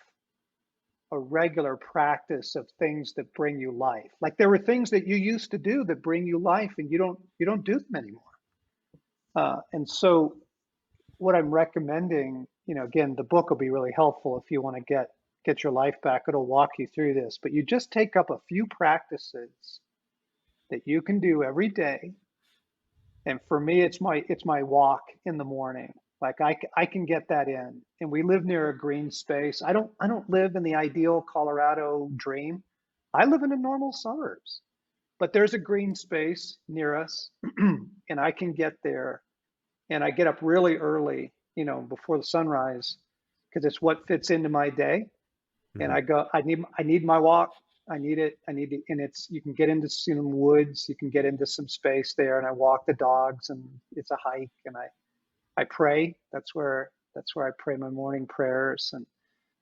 S6: a regular practice of things that bring you life. Like, there were things that you used to do that bring you life, and you don't do them anymore. And so what I'm recommending, again, the book will be really helpful if you want to get your life back. It'll walk you through this, but you just take up a few practices that you can do every day. And for me, it's my walk in the morning. Like, I can get that in. And we live near a green space. I don't live in the ideal Colorado dream. I live in the normal suburbs, but there's a green space near us, and I can get there. And I get up really early, before the sunrise, because it's what fits into my day. Mm-hmm. And I go, I need my walk. I need it. And you can get into some woods, you can get into some space there, and I walk the dogs, and it's a hike, and I pray. That's where I pray my morning prayers, and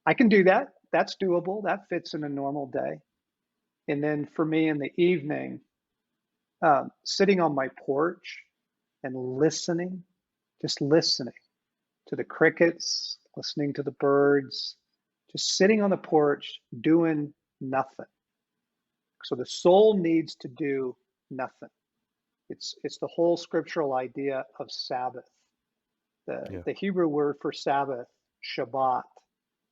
S6: I can do that. That's doable. That fits in a normal day. And then for me in the evening, sitting on my porch and just listening to the crickets, listening to the birds, just sitting on the porch doing nothing. So the soul needs to do nothing. It's the whole scriptural idea of Sabbath. The Hebrew word for Sabbath, Shabbat,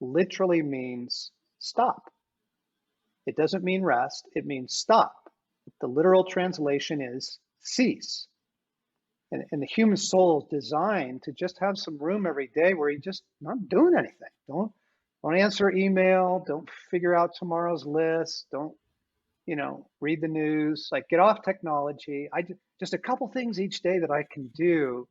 S6: literally means stop. It doesn't mean rest, it means stop. The literal translation is cease. And the human soul is designed to just have some room every day where you're just not doing anything. Don't answer email, don't figure out tomorrow's list, don't read the news, like get off technology. Just a couple things each day that I can do.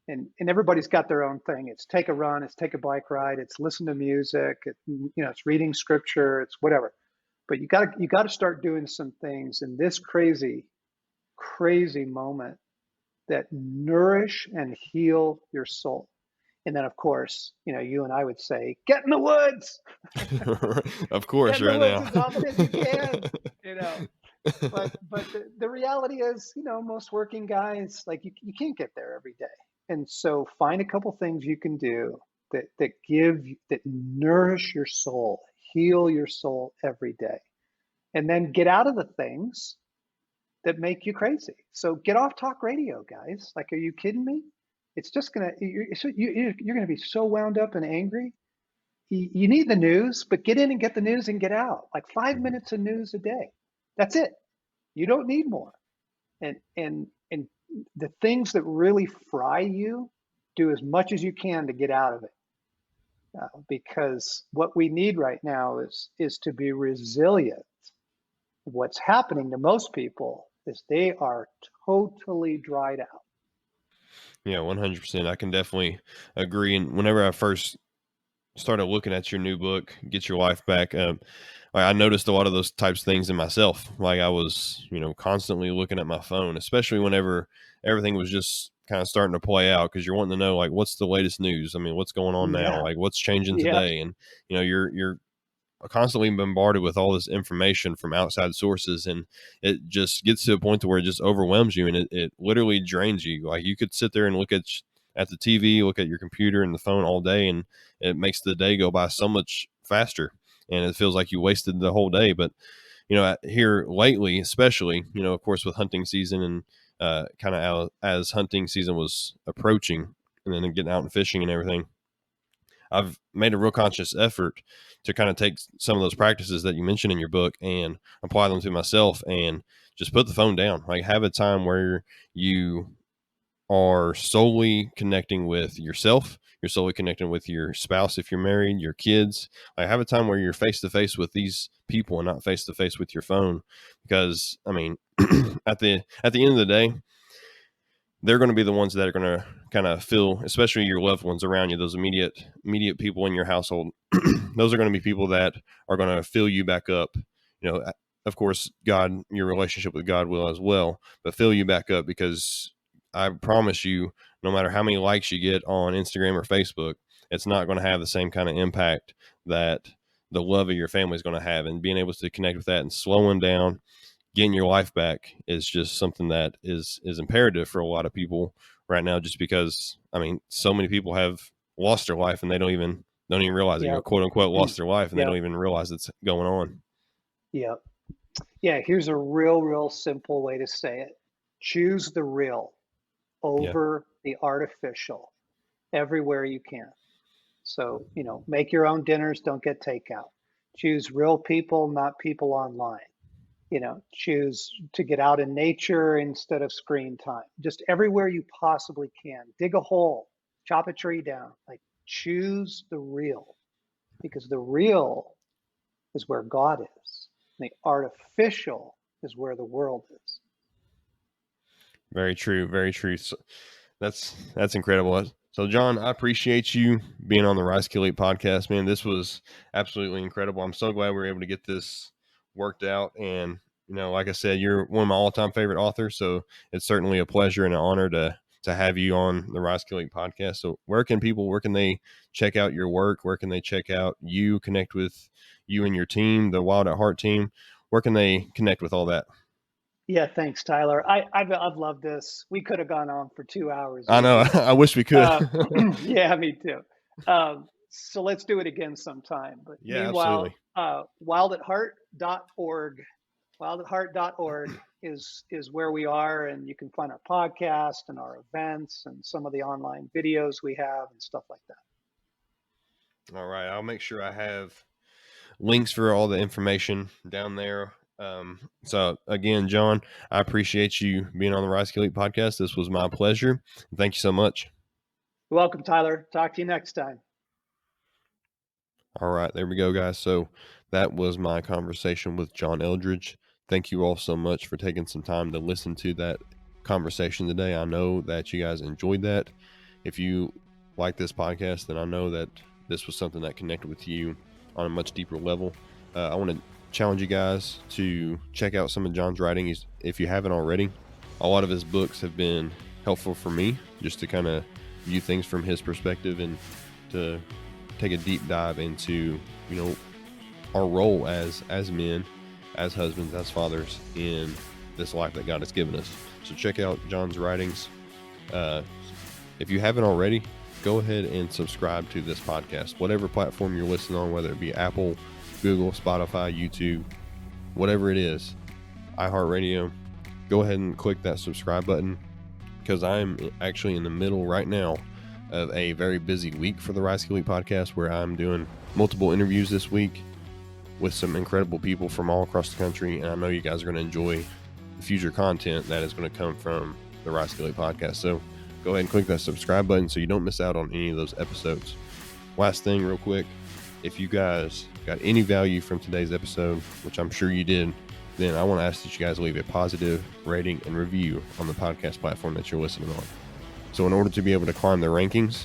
S6: And everybody's got their own thing. It's take a run, it's take a bike ride, it's listen to music, it's reading scripture, it's whatever. But you got to start doing some things in this crazy, crazy moment that nourish and heal your soul. And then, of course, you and I would say, get in the woods.
S5: Of course,
S6: Get in the
S5: right
S6: woods
S5: now.
S6: as often as you can. But the reality is, most working guys, like you can't get there every day. And so find a couple things you can do that nourish your soul, heal your soul every day. And then get out of the things that make you crazy. So get off talk radio, guys. Like, are you kidding me? It's just you're gonna be so wound up and angry. You need the news, but get in and get the news and get out. Like 5 minutes of news a day. That's it. You don't need more. And the things that really fry you, do as much as you can to get out of it. Because what we need right now is to be resilient. What's happening to most people is they are totally dried out.
S5: Yeah, 100%. I can definitely agree. And whenever I first started looking at your new book, Get Your Life Back, I noticed a lot of those types of things in myself. Like I was, constantly looking at my phone, especially whenever everything was just kind of starting to play out, because you're wanting to know, like, what's the latest news? I mean, what's going on now?
S6: Yeah.
S5: Like, what's changing
S6: Yeah.
S5: today? And, you're constantly bombarded with all this information from outside sources, and it just gets to a point to where it just overwhelms you, and it literally drains you. Like you could sit there and look at the TV, look at your computer and the phone all day, and it makes the day go by so much faster, and it feels like you wasted the whole day. But here lately, especially, of course, with hunting season and kind of as hunting season was approaching, and then getting out and fishing and everything, I've made a real conscious effort to kind of take some of those practices that you mentioned in your book and apply them to myself, and just put the phone down. Like have a time where you are solely connecting with yourself. You're solely connecting with your spouse if you're married, your kids. Like have a time where you're face to face with these people and not face to face with your phone. Because I mean, at the end of the day, they're going to be the ones that are going to kind of fill, especially your loved ones around you, those immediate people in your household. Those are going to be people that are going to fill you back up. Of course, God, your relationship with God will as well, but fill you back up, because I promise you, no matter how many likes you get on Instagram or Facebook, it's not going to have the same kind of impact that the love of your family is going to have. And being able to connect with that and slowing down, getting your life back is just something that is imperative for a lot of people right now, just because, I mean, so many people have lost their life and they don't even realize it, quote unquote, lost their life, and they don't even realize it's going on.
S6: Yeah. Yeah. Here's a real simple way to say it. Choose the real over the artificial everywhere you can. So, make your own dinners, don't get takeout. Choose real people, not people online. Choose to get out in nature instead of screen time. Just everywhere you possibly can. Dig a hole, chop a tree down. Like choose the real, because the real is where God is. The artificial is where the world is.
S5: Very true. Very true. So that's incredible. So, John, I appreciate you being on the Rise Kill Eat podcast, man. This was absolutely incredible. I'm so glad we were able to get this worked out. And, like I said, you're one of my all-time favorite authors. So it's certainly a pleasure and an honor to have you on the Rise Kill Eat podcast. So where can they check out your work? Where can they check out you, connect with you and your team, the Wild at Heart team? Where can they connect with all that?
S6: Yeah, thanks, Tyler. I've loved this. We could have gone on for 2 hours.
S5: I know. I wish we could.
S6: Yeah, me too. So let's do it again sometime. But
S5: yeah,
S6: meanwhile,
S5: absolutely.
S6: wildatheart.org. Wildatheart.org is where we are, and you can find our podcast and our events and some of the online videos we have and stuff like that.
S5: All right. I'll make sure I have links for all the information down there. So again, John, I appreciate you being on the Rise Kill Eat podcast. This was my pleasure. Thank you so much.
S6: You're welcome, Tyler. Talk to you next time.
S5: All right, there we go, guys. So that was my conversation with John Eldredge. thank you all so much for taking some time to listen to that conversation today. I know that you guys enjoyed that. If you like this podcast, then I know that this was something that connected with you on a much deeper level. I want to challenge you guys to check out some of John's writings if you haven't already. A lot of his books have been helpful for me just to kind of view things from his perspective and to take a deep dive into, you know, our role as men, as husbands, as fathers in this life that God has given us. So check out John's writings. If you haven't already, go ahead and subscribe to this podcast, whatever platform you're listening on, whether it be Apple, Google, Spotify, YouTube, whatever it is, iHeartRadio. Go ahead and click that subscribe button, because I'm actually in the middle right now of a very busy week for the Rise Elite podcast, where I'm doing multiple interviews this week with some incredible people from all across the country, and I know you guys are going to enjoy the future content that is going to come from the Rise Elite podcast. So go ahead and click that subscribe button so you don't miss out on any of those episodes. Last thing real quick, if you guys got any value from today's episode, which I'm sure you did, then I want to ask that you guys leave a positive rating and review on the podcast platform that you're listening on. So in order to be able to climb the rankings,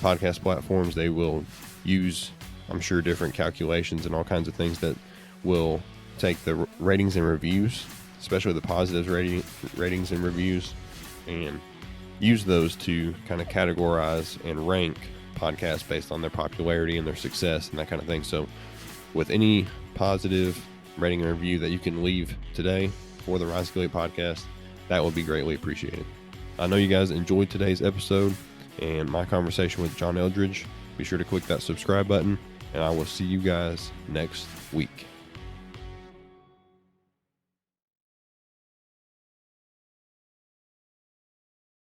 S5: podcast platforms, they will use, I'm sure, different calculations and all kinds of things that will take the ratings and reviews, especially the positives ratings and reviews, and use those to kind of categorize and rank podcasts based on their popularity and their success and that kind of thing. So with any positive rating and review that you can leave today for the Rise Elite podcast, that would be greatly appreciated. I know you guys enjoyed today's episode and my conversation with John Eldredge. Be sure to click that subscribe button, and I will see you guys next week.